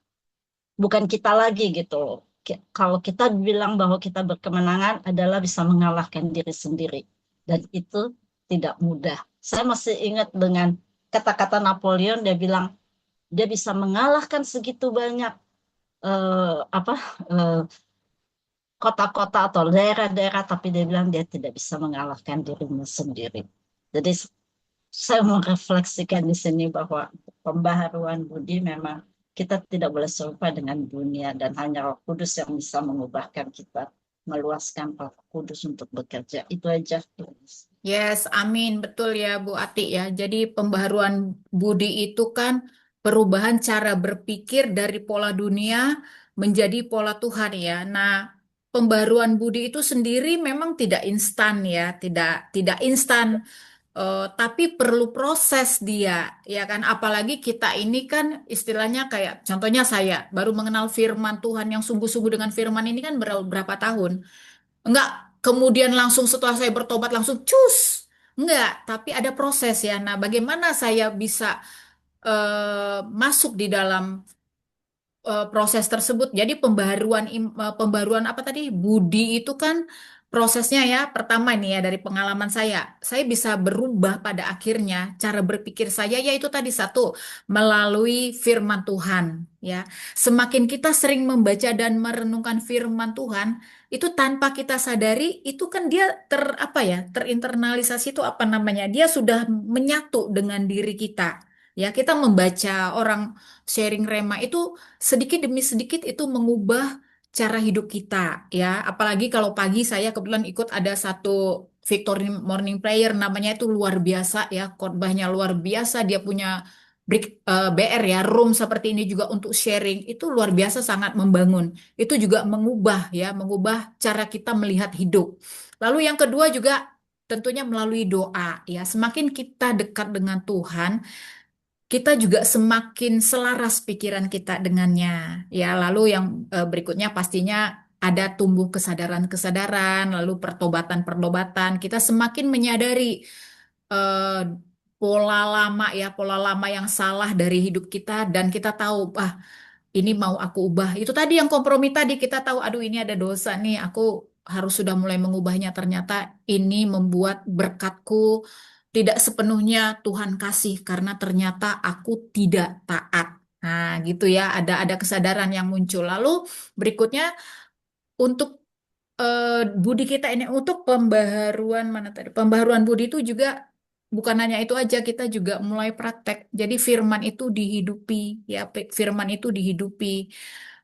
bukan kita lagi gitu. Kalau kita bilang bahwa kita berkemenangan adalah bisa mengalahkan diri sendiri, dan itu tidak mudah. Saya masih ingat dengan kata-kata Napoleon, dia bilang dia bisa mengalahkan segitu banyak kota-kota atau daerah-daerah, tapi dia bilang dia tidak bisa mengalahkan dirinya sendiri. Jadi saya merefleksikan di sini bahwa pembaharuan budi memang kita tidak boleh serupa dengan dunia, dan hanya Roh Kudus yang bisa mengubahkan kita, meluaskan Roh Kudus untuk bekerja. Itu aja. Yes, amin. Betul ya Bu Ati ya. Jadi pembaharuan budi itu kan perubahan cara berpikir dari pola dunia menjadi pola Tuhan ya. Nah, pembaharuan budi itu sendiri memang tidak instan ya, tidak instan. Tapi perlu proses dia, ya kan? Apalagi kita ini kan istilahnya kayak, contohnya saya baru mengenal firman Tuhan yang sungguh-sungguh dengan firman ini kan berapa tahun. Enggak, kemudian langsung setelah saya bertobat langsung cus. Enggak, tapi ada proses ya. Nah, bagaimana saya bisa masuk di dalam proses tersebut. Jadi pembaruan apa tadi? Budi itu kan prosesnya ya. Pertama nih ya dari pengalaman saya bisa berubah pada akhirnya cara berpikir saya yaitu tadi satu melalui firman Tuhan ya. Semakin kita sering membaca dan merenungkan firman Tuhan, itu tanpa kita sadari itu kan dia apa ya? Terinternalisasi itu apa namanya? Dia sudah menyatu dengan diri kita. Ya, kita membaca orang sharing rema itu sedikit demi sedikit itu mengubah cara hidup kita ya. Apalagi kalau pagi saya kebetulan ikut ada satu Victory Morning Prayer namanya itu luar biasa ya, khotbahnya luar biasa, dia punya BR ya, room seperti ini juga untuk sharing itu luar biasa sangat membangun. Itu juga mengubah ya, mengubah cara kita melihat hidup. Lalu yang kedua juga tentunya melalui doa ya. Semakin kita dekat dengan Tuhan, kita juga semakin selaras pikiran kita dengannya. Ya, lalu yang berikutnya pastinya ada tumbuh kesadaran-kesadaran, lalu pertobatan-pertobatan. Kita semakin menyadari eh, pola lama ya, pola lama yang salah dari hidup kita dan kita tahu, ini mau aku ubah. Itu tadi yang kompromi tadi kita tahu, aduh ini ada dosa nih, aku harus sudah mulai mengubahnya. Ternyata ini membuat berkatku tidak sepenuhnya Tuhan kasih karena ternyata aku tidak taat. Nah, gitu ya, ada kesadaran yang muncul. Lalu berikutnya untuk budi kita ini untuk pembaharuan mana tadi? Pembaharuan budi itu juga bukan hanya itu aja, kita juga mulai praktek. Jadi firman itu dihidupi, ya firman itu dihidupi.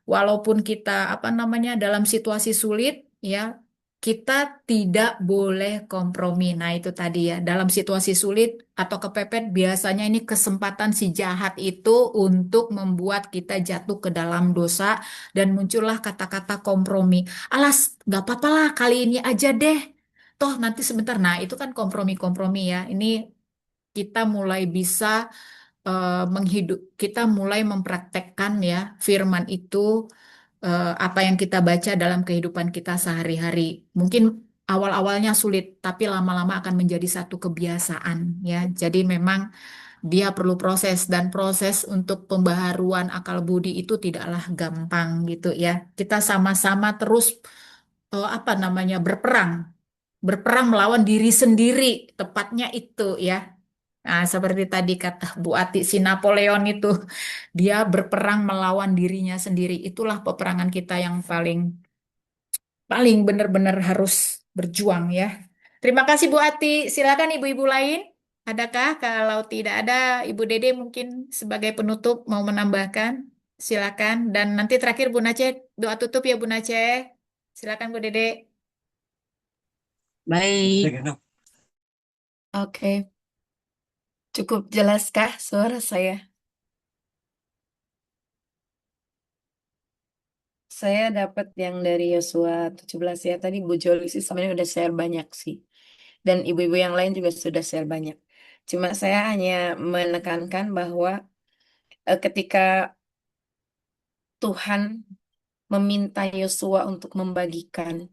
Walaupun kita apa namanya dalam situasi sulit, ya kita tidak boleh kompromi. Nah itu tadi ya, dalam situasi sulit atau kepepet biasanya ini kesempatan si jahat itu untuk membuat kita jatuh ke dalam dosa dan muncullah kata-kata kompromi. Alas, nggak apa-apa lah kali ini aja deh. Toh nanti sebentar. Nah itu kan kompromi-kompromi ya. Ini kita mulai bisa kita mulai mempraktekkan ya firman itu apa yang kita baca dalam kehidupan kita sehari-hari. Mungkin awal-awalnya sulit, tapi lama-lama akan menjadi satu kebiasaan ya. Jadi memang dia perlu proses dan proses untuk pembaharuan akal budi itu tidaklah gampang gitu ya. Kita sama-sama terus apa namanya berperang melawan diri sendiri, tepatnya itu ya. Nah, seperti tadi kata Bu Ati, si Napoleon itu dia berperang melawan dirinya sendiri. Itulah peperangan kita yang paling paling benar-benar harus berjuang ya. Terima kasih Bu Ati. Silakan ibu-ibu lain. Adakah? Kalau tidak ada, Ibu Dede mungkin sebagai penutup mau menambahkan. Silakan. Dan nanti terakhir Bu Nace, doa tutup ya Bu Nace. Silakan Bu Dede. Baik. Oke. Cukup jelaskah suara saya? Saya dapat yang dari Yosua 17 ya. Tadi Bu Joli sih sebenarnya udah share banyak sih. Dan ibu-ibu yang lain juga sudah share banyak. Cuma saya hanya menekankan bahwa ketika Tuhan meminta Yosua untuk membagikan,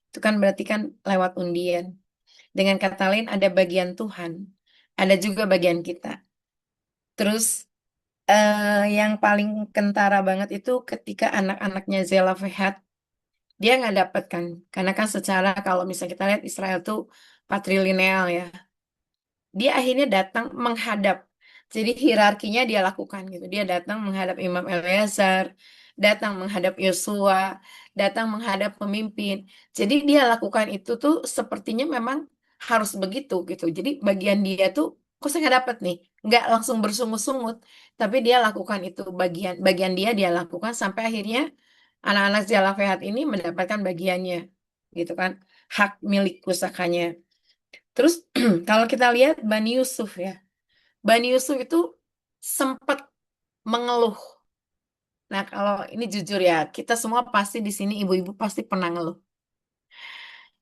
itu kan berarti kan lewat undian. Dengan kata lain ada bagian Tuhan, ada juga bagian kita. Terus yang paling kentara banget itu ketika anak-anaknya Zelofehad dia nggak dapat kan, karena kan secara kalau misalnya kita lihat Israel tuh patrilineal ya, dia akhirnya datang menghadap. Jadi hierarkinya dia lakukan gitu. Dia datang menghadap Imam Eleazar, datang menghadap Yosua, datang menghadap pemimpin. Jadi dia lakukan itu tuh sepertinya memang harus begitu gitu. Jadi bagian dia tuh kok saya nggak dapat nih, nggak langsung bersungut-sungut, tapi dia lakukan itu bagian dia lakukan sampai akhirnya anak-anak Zelofehad ini mendapatkan bagiannya gitu kan, hak milik pusakanya. Terus kalau kita lihat Bani Yusuf ya, Bani Yusuf itu sempat mengeluh. Nah kalau ini jujur ya, kita semua pasti di sini ibu-ibu pasti pernah ngeluh,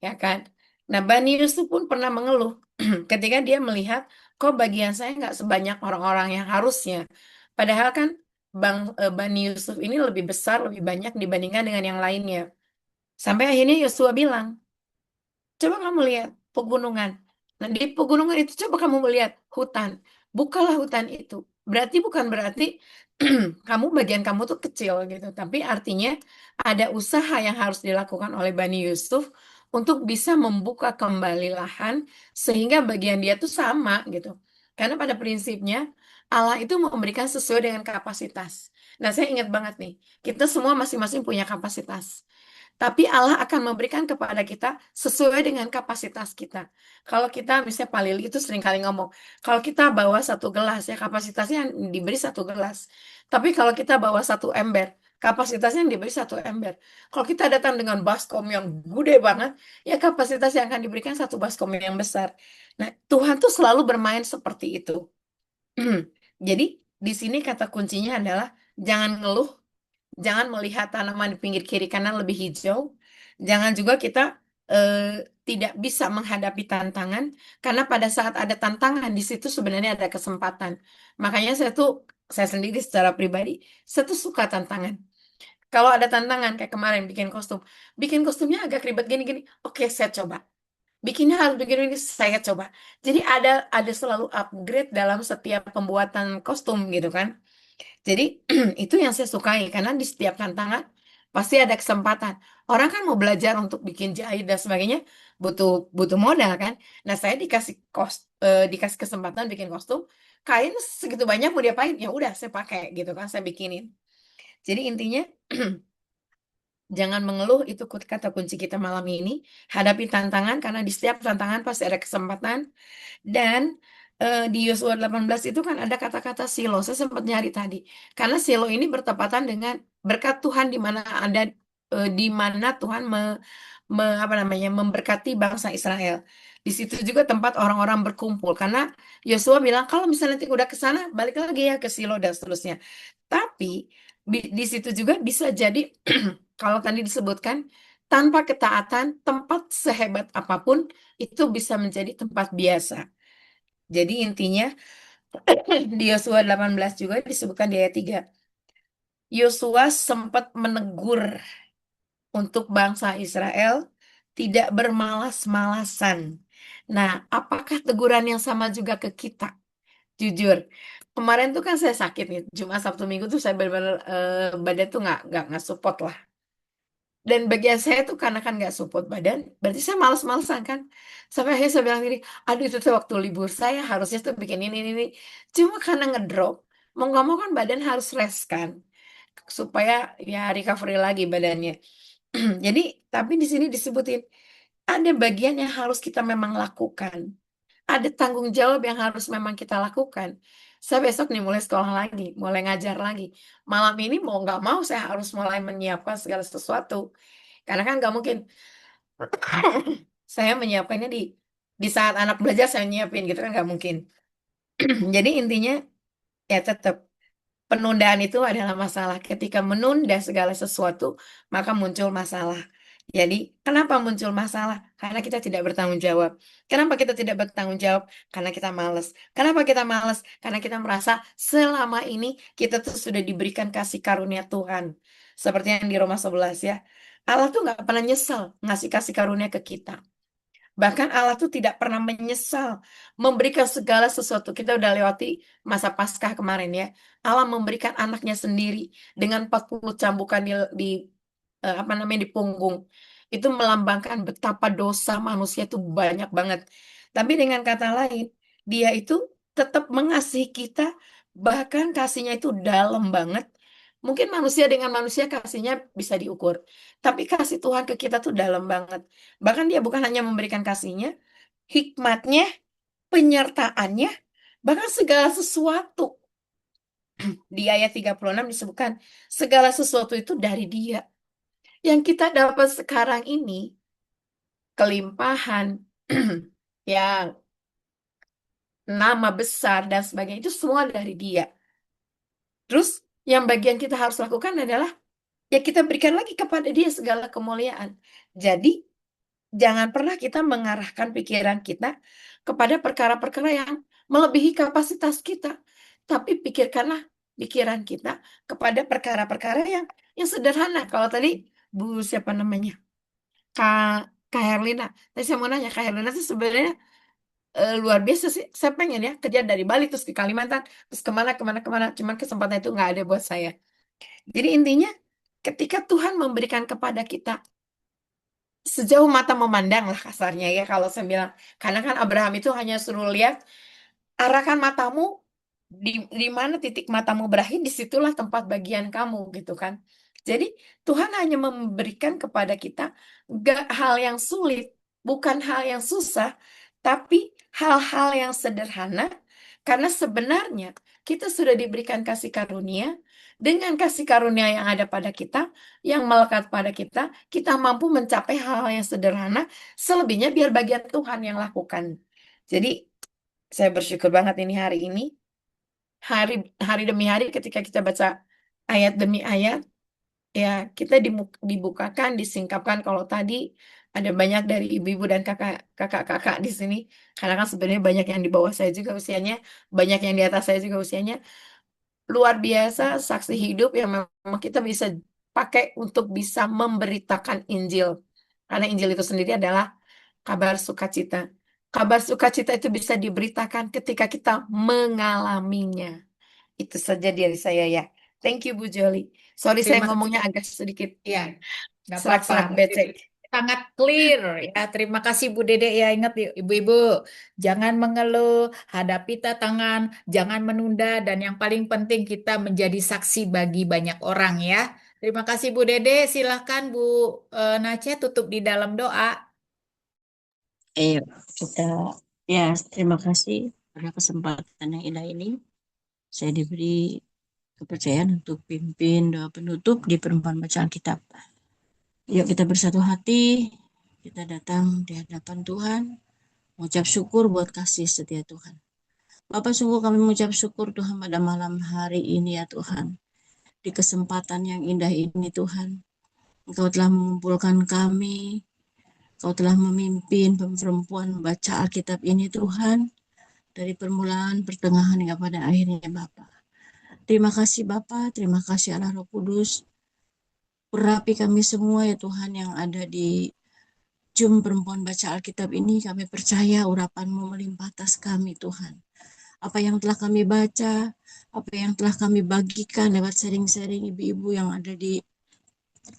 ya kan? Nah Bani Yusuf pun pernah mengeluh ketika dia melihat kok bagian saya nggak sebanyak orang-orang yang harusnya. Padahal kan Bani Yusuf ini lebih besar, lebih banyak dibandingkan dengan yang lainnya. Sampai akhirnya Yosua bilang, coba kamu lihat pegunungan. Nah, di pegunungan itu coba kamu melihat hutan. Bukalah hutan itu. bukan berarti bagian kamu tuh kecil gitu, tapi artinya ada usaha yang harus dilakukan oleh Bani Yusuf untuk bisa membuka kembali lahan sehingga bagian dia tuh sama gitu. Karena pada prinsipnya Allah itu memberikan sesuai dengan kapasitas. Nah, saya ingat banget nih, kita semua masing-masing punya kapasitas. Tapi Allah akan memberikan kepada kita sesuai dengan kapasitas kita. Kalau kita, misalnya Pak Lili itu sering kali ngomong, kalau kita bawa 1 gelas, ya kapasitasnya yang diberi 1 gelas. Tapi kalau kita bawa 1 ember, kapasitasnya yang diberi 1 ember. Kalau kita datang dengan baskom yang gede banget, ya kapasitas yang akan diberikan 1 baskom yang besar. Nah, Tuhan tuh selalu bermain seperti itu. Jadi, di sini kata kuncinya adalah jangan ngeluh. Jangan melihat tanaman di pinggir kiri kanan lebih hijau. Jangan juga kita tidak bisa menghadapi tantangan, karena pada saat ada tantangan di situ sebenarnya ada kesempatan. Makanya saya sendiri secara pribadi, saya tuh suka tantangan. Kalau ada tantangan kayak kemarin bikin kostumnya agak ribet gini-gini, oke saya coba. Bikinnya harus begini, saya coba. Jadi ada selalu upgrade dalam setiap pembuatan kostum gitu kan. Jadi itu yang saya sukai karena di setiap tantangan pasti ada kesempatan. Orang kan mau belajar untuk bikin jahit dan sebagainya butuh butuh modal kan. Nah, saya dikasih kesempatan bikin kostum, kain segitu banyak mau diapain? Ya udah saya pakai gitu kan, saya bikinin. Jadi intinya jangan mengeluh, itu kata kunci kita malam ini. Hadapi tantangan karena di setiap tantangan pasti ada kesempatan. Dan di Yosua 18 itu kan ada kata-kata silo. Saya sempat nyari tadi. Karena silo ini bertepatan dengan berkat Tuhan di mana Tuhan memberkati bangsa Israel. Di situ juga tempat orang-orang berkumpul. Karena Yosua bilang kalau misalnya nanti udah ke sana, balik lagi ya ke Silo dan seterusnya. Tapi di situ juga bisa jadi kalau tadi disebutkan tanpa ketaatan, tempat sehebat apapun itu bisa menjadi tempat biasa. Jadi intinya di Yosua 18 juga disebutkan di ayat 3. Yosua sempat menegur untuk bangsa Israel tidak bermalas-malasan. Nah, apakah teguran yang sama juga ke kita? Jujur, kemarin tuh kan saya sakit nih. Jumat, Sabtu, Minggu tuh saya benar-benar badan tuh nggak support lah. Dan bagian saya tuh karena kan nggak support badan, berarti saya males-malesan kan. Sampai akhirnya saya bilang diri, aduh itu tuh waktu libur saya harusnya tuh bikin ini. Cuma karena ngedrop, mau nggak mau kan badan harus rest kan. Supaya ya recovery lagi badannya. Jadi, tapi di sini disebutin, ada bagian yang harus kita memang lakukan. Ada tanggung jawab yang harus memang kita lakukan. Saya besok nih mulai sekolah lagi, mulai ngajar lagi. Malam ini mau nggak mau saya harus mulai menyiapkan segala sesuatu. Karena kan nggak mungkin saya menyiapkannya di saat anak belajar saya nyiapin gitu kan nggak mungkin. Jadi intinya ya tetap penundaan itu adalah masalah. Ketika menunda segala sesuatu, maka muncul masalah. Jadi, kenapa muncul masalah? Karena kita tidak bertanggung jawab. Kenapa kita tidak bertanggung jawab? Karena kita malas. Kenapa kita malas? Karena kita merasa selama ini kita tuh sudah diberikan kasih karunia Tuhan. Seperti yang di Roma 11 ya. Allah tuh nggak pernah nyesel ngasih kasih karunia ke kita. Bahkan Allah tuh tidak pernah menyesal memberikan segala sesuatu. Kita udah lewati masa Paskah kemarin ya. Allah memberikan anaknya sendiri dengan 40 cambukan di punggung. Itu melambangkan betapa dosa manusia itu banyak banget. Tapi dengan kata lain, dia itu tetap mengasihi kita, bahkan kasihnya itu dalam banget. Mungkin manusia dengan manusia kasihnya bisa diukur. Tapi kasih Tuhan ke kita tuh dalam banget. Bahkan dia bukan hanya memberikan kasihnya, hikmatnya, penyertaannya, bahkan segala sesuatu. Di ayat 36 disebutkan, segala sesuatu itu dari dia. Yang kita dapat sekarang ini, kelimpahan, yang nama besar dan sebagainya, itu semua dari dia. Terus yang bagian kita harus lakukan adalah ya kita berikan lagi kepada dia segala kemuliaan. Jadi jangan pernah kita mengarahkan pikiran kita kepada perkara-perkara yang melebihi kapasitas kita. Tapi pikirkanlah pikiran kita kepada perkara-perkara yang sederhana. Kalau tadi Bu siapa namanya? Kak Herlina. Tadi saya mau nanya, Kak Herlina itu sebenarnya luar biasa sih. Saya pengen ya kerja dari Bali terus ke Kalimantan, terus kemana, cuman kesempatan itu nggak ada buat saya. Jadi intinya ketika Tuhan memberikan kepada kita sejauh mata memandang lah kasarnya ya kalau saya bilang. Karena kan Abraham itu hanya suruh lihat, arahkan matamu di mana titik matamu berakhir, disitulah tempat bagian kamu gitu kan. Jadi Tuhan hanya memberikan kepada kita gak hal yang sulit, bukan hal yang susah, tapi hal-hal yang sederhana. Karena sebenarnya kita sudah diberikan kasih karunia. Dengan kasih karunia yang ada pada kita, yang melekat pada kita mampu mencapai hal-hal yang sederhana. Selebihnya biar bagian Tuhan yang lakukan. Jadi saya bersyukur banget ini, hari hari demi hari ketika kita baca ayat demi ayat, ya kita dibukakan, disingkapkan. Kalau tadi ada banyak dari ibu-ibu dan kakak-kakak di sini, karena kan sebenarnya banyak yang di bawah saya juga usianya, banyak yang di atas saya juga usianya. Luar biasa saksi hidup yang memang kita bisa pakai untuk bisa memberitakan Injil. Karena Injil itu sendiri adalah kabar sukacita. Kabar sukacita itu bisa diberitakan ketika kita mengalaminya. Itu saja dari saya ya. Thank you Bu Joli. Sorry saya Terima kasih. ngomongnya agak sedikit Ya, nggak serak-serak apa-apa. becek. Sangat clear ya. Terima kasih Bu Dede ya. Ingat ibu-ibu, jangan mengeluh, hadapi tantangan, jangan menunda, dan yang paling penting kita menjadi saksi bagi banyak orang ya. Terima kasih Bu Dede. Silahkan Bu Nace tutup di dalam doa. Ayo kita, ya terima kasih pada kesempatan yang indah ini. Saya diberi kepercayaan untuk pimpin doa penutup di perempuan bacaan kitab. Yuk kita bersatu hati, kita datang di hadapan Tuhan, mengucap syukur buat kasih setia Tuhan. Bapak, sungguh kami mengucap syukur Tuhan pada malam hari ini ya Tuhan. Di kesempatan yang indah ini Tuhan, Engkau telah mengumpulkan kami, Engkau telah memimpin perempuan membaca Alkitab ini Tuhan, dari permulaan, pertengahan hingga pada akhirnya Bapak. Terima kasih Bapak, terima kasih Allah Roh Kudus. Urapi kami semua ya Tuhan yang ada di Zoom perempuan baca Alkitab ini. Kami percaya urapan-Mu melimpah atas kami Tuhan. Apa yang telah kami baca, apa yang telah kami bagikan lewat sharing-sharing ibu-ibu yang ada di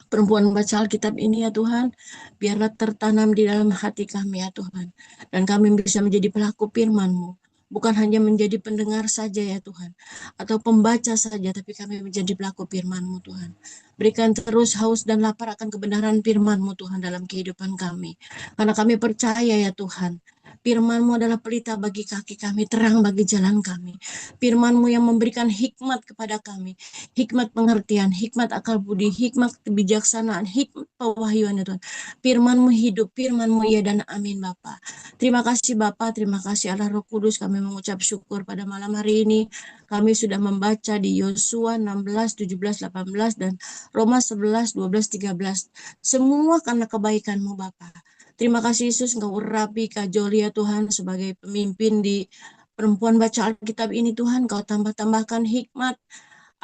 perempuan baca Alkitab ini ya Tuhan, biarlah tertanam di dalam hati kami ya Tuhan. Dan kami bisa menjadi pelaku firman-Mu. Bukan hanya menjadi pendengar saja ya Tuhan, atau pembaca saja, tapi kami menjadi pelaku firman-Mu Tuhan. Berikan terus haus dan lapar akan kebenaran firman-Mu Tuhan dalam kehidupan kami. Karena kami percaya ya Tuhan, firman-Mu adalah pelita bagi kaki kami, terang bagi jalan kami. Firman-Mu yang memberikan hikmat kepada kami, hikmat pengertian, hikmat akal budi, hikmat kebijaksanaan, hikmat pewahyuan ya Tuhan. Firman-Mu hidup, firman-Mu ya dan amin Bapa. Terima kasih Bapa, terima kasih Allah Roh Kudus. Kami mengucap syukur pada malam hari ini. Kami sudah membaca di Yosua 16, 17, 18 dan Roma 11, 12, 13. Semua karena kebaikan-Mu Bapa. Terima kasih Yesus, Engkau urapi Kak Jolia Tuhan sebagai pemimpin di perempuan baca Alkitab ini Tuhan. Kau tambah-tambahkan hikmat.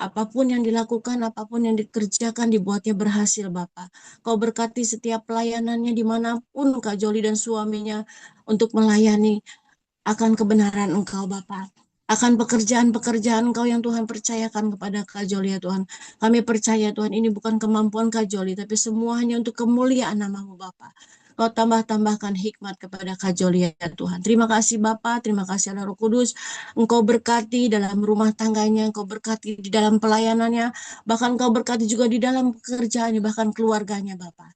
Apapun yang dilakukan, apapun yang dikerjakan, dibuatnya berhasil Bapa. Kau berkati setiap pelayanannya dimanapun Kak Joli dan suaminya untuk melayani akan kebenaran Engkau Bapa. Akan pekerjaan-pekerjaan Engkau yang Tuhan percayakan kepada Kak Joli ya Tuhan. Kami percaya Tuhan ini bukan kemampuan Kak Joli, tapi semua hanya untuk kemuliaan nama-Mu Bapa. Kau tambah-tambahkan hikmat kepada Kak Joli ya Tuhan. Terima kasih Bapa, terima kasih Allah Roh Kudus. Engkau berkati dalam rumah tangganya, Engkau berkati di dalam pelayanannya, bahkan Engkau berkati juga di dalam pekerjaannya, bahkan keluarganya Bapa.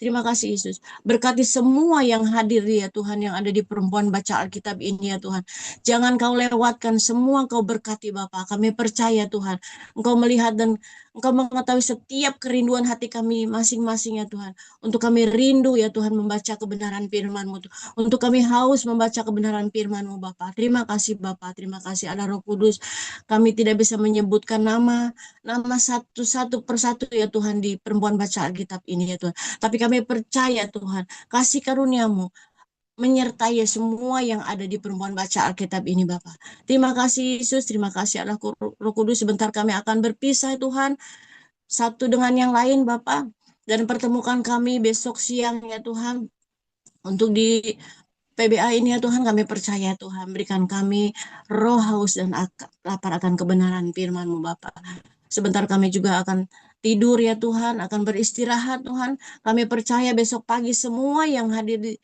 Terima kasih Yesus. Berkati semua yang hadir ya Tuhan, yang ada di perempuan baca Alkitab ini ya Tuhan. Jangan Kau lewatkan, semua Kau berkati Bapa. Kami percaya Tuhan, Engkau melihat dan Engkau mengetahui setiap kerinduan hati kami masing-masing ya Tuhan. Untuk kami rindu ya Tuhan membaca kebenaran firman-Mu. Untuk kami haus membaca kebenaran firman-Mu Bapa. Terima kasih Bapa, terima kasih Allah Roh Kudus. Kami tidak bisa menyebutkan nama satu-satu persatu ya Tuhan di perempuan baca Alkitab ini ya Tuhan. Tapi kami percaya Tuhan, kasih karunia-Mu menyertai semua yang ada di perempuan baca Alkitab ini Bapak. Terima kasih Yesus, terima kasih Allah Roh Kudus. Sebentar kami akan berpisah Tuhan, satu dengan yang lain Bapak. Dan pertemukan kami besok siang ya Tuhan, untuk di PBA ini ya Tuhan, kami percaya Tuhan, berikan kami roh haus dan lapar akan kebenaran firman-Mu Bapa. Sebentar kami juga akan tidur ya Tuhan, akan beristirahat Tuhan. Kami percaya besok pagi semua yang hadir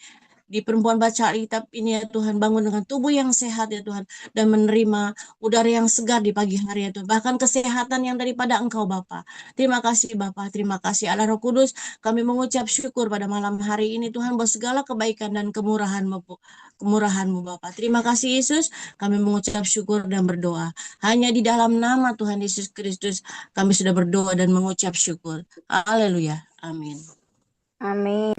di perempuan baca Alkitab ini ya Tuhan, bangun dengan tubuh yang sehat ya Tuhan, dan menerima udara yang segar di pagi hari ya Tuhan, bahkan kesehatan yang daripada Engkau Bapa. Terima kasih Bapa, terima kasih Allah Roh Kudus, kami mengucap syukur pada malam hari ini Tuhan, buat segala kebaikan dan kemurahan-Mu Bapa. Terima kasih Yesus, kami mengucap syukur dan berdoa. Hanya di dalam nama Tuhan Yesus Kristus kami sudah berdoa dan mengucap syukur. Haleluya. Amin. Amin.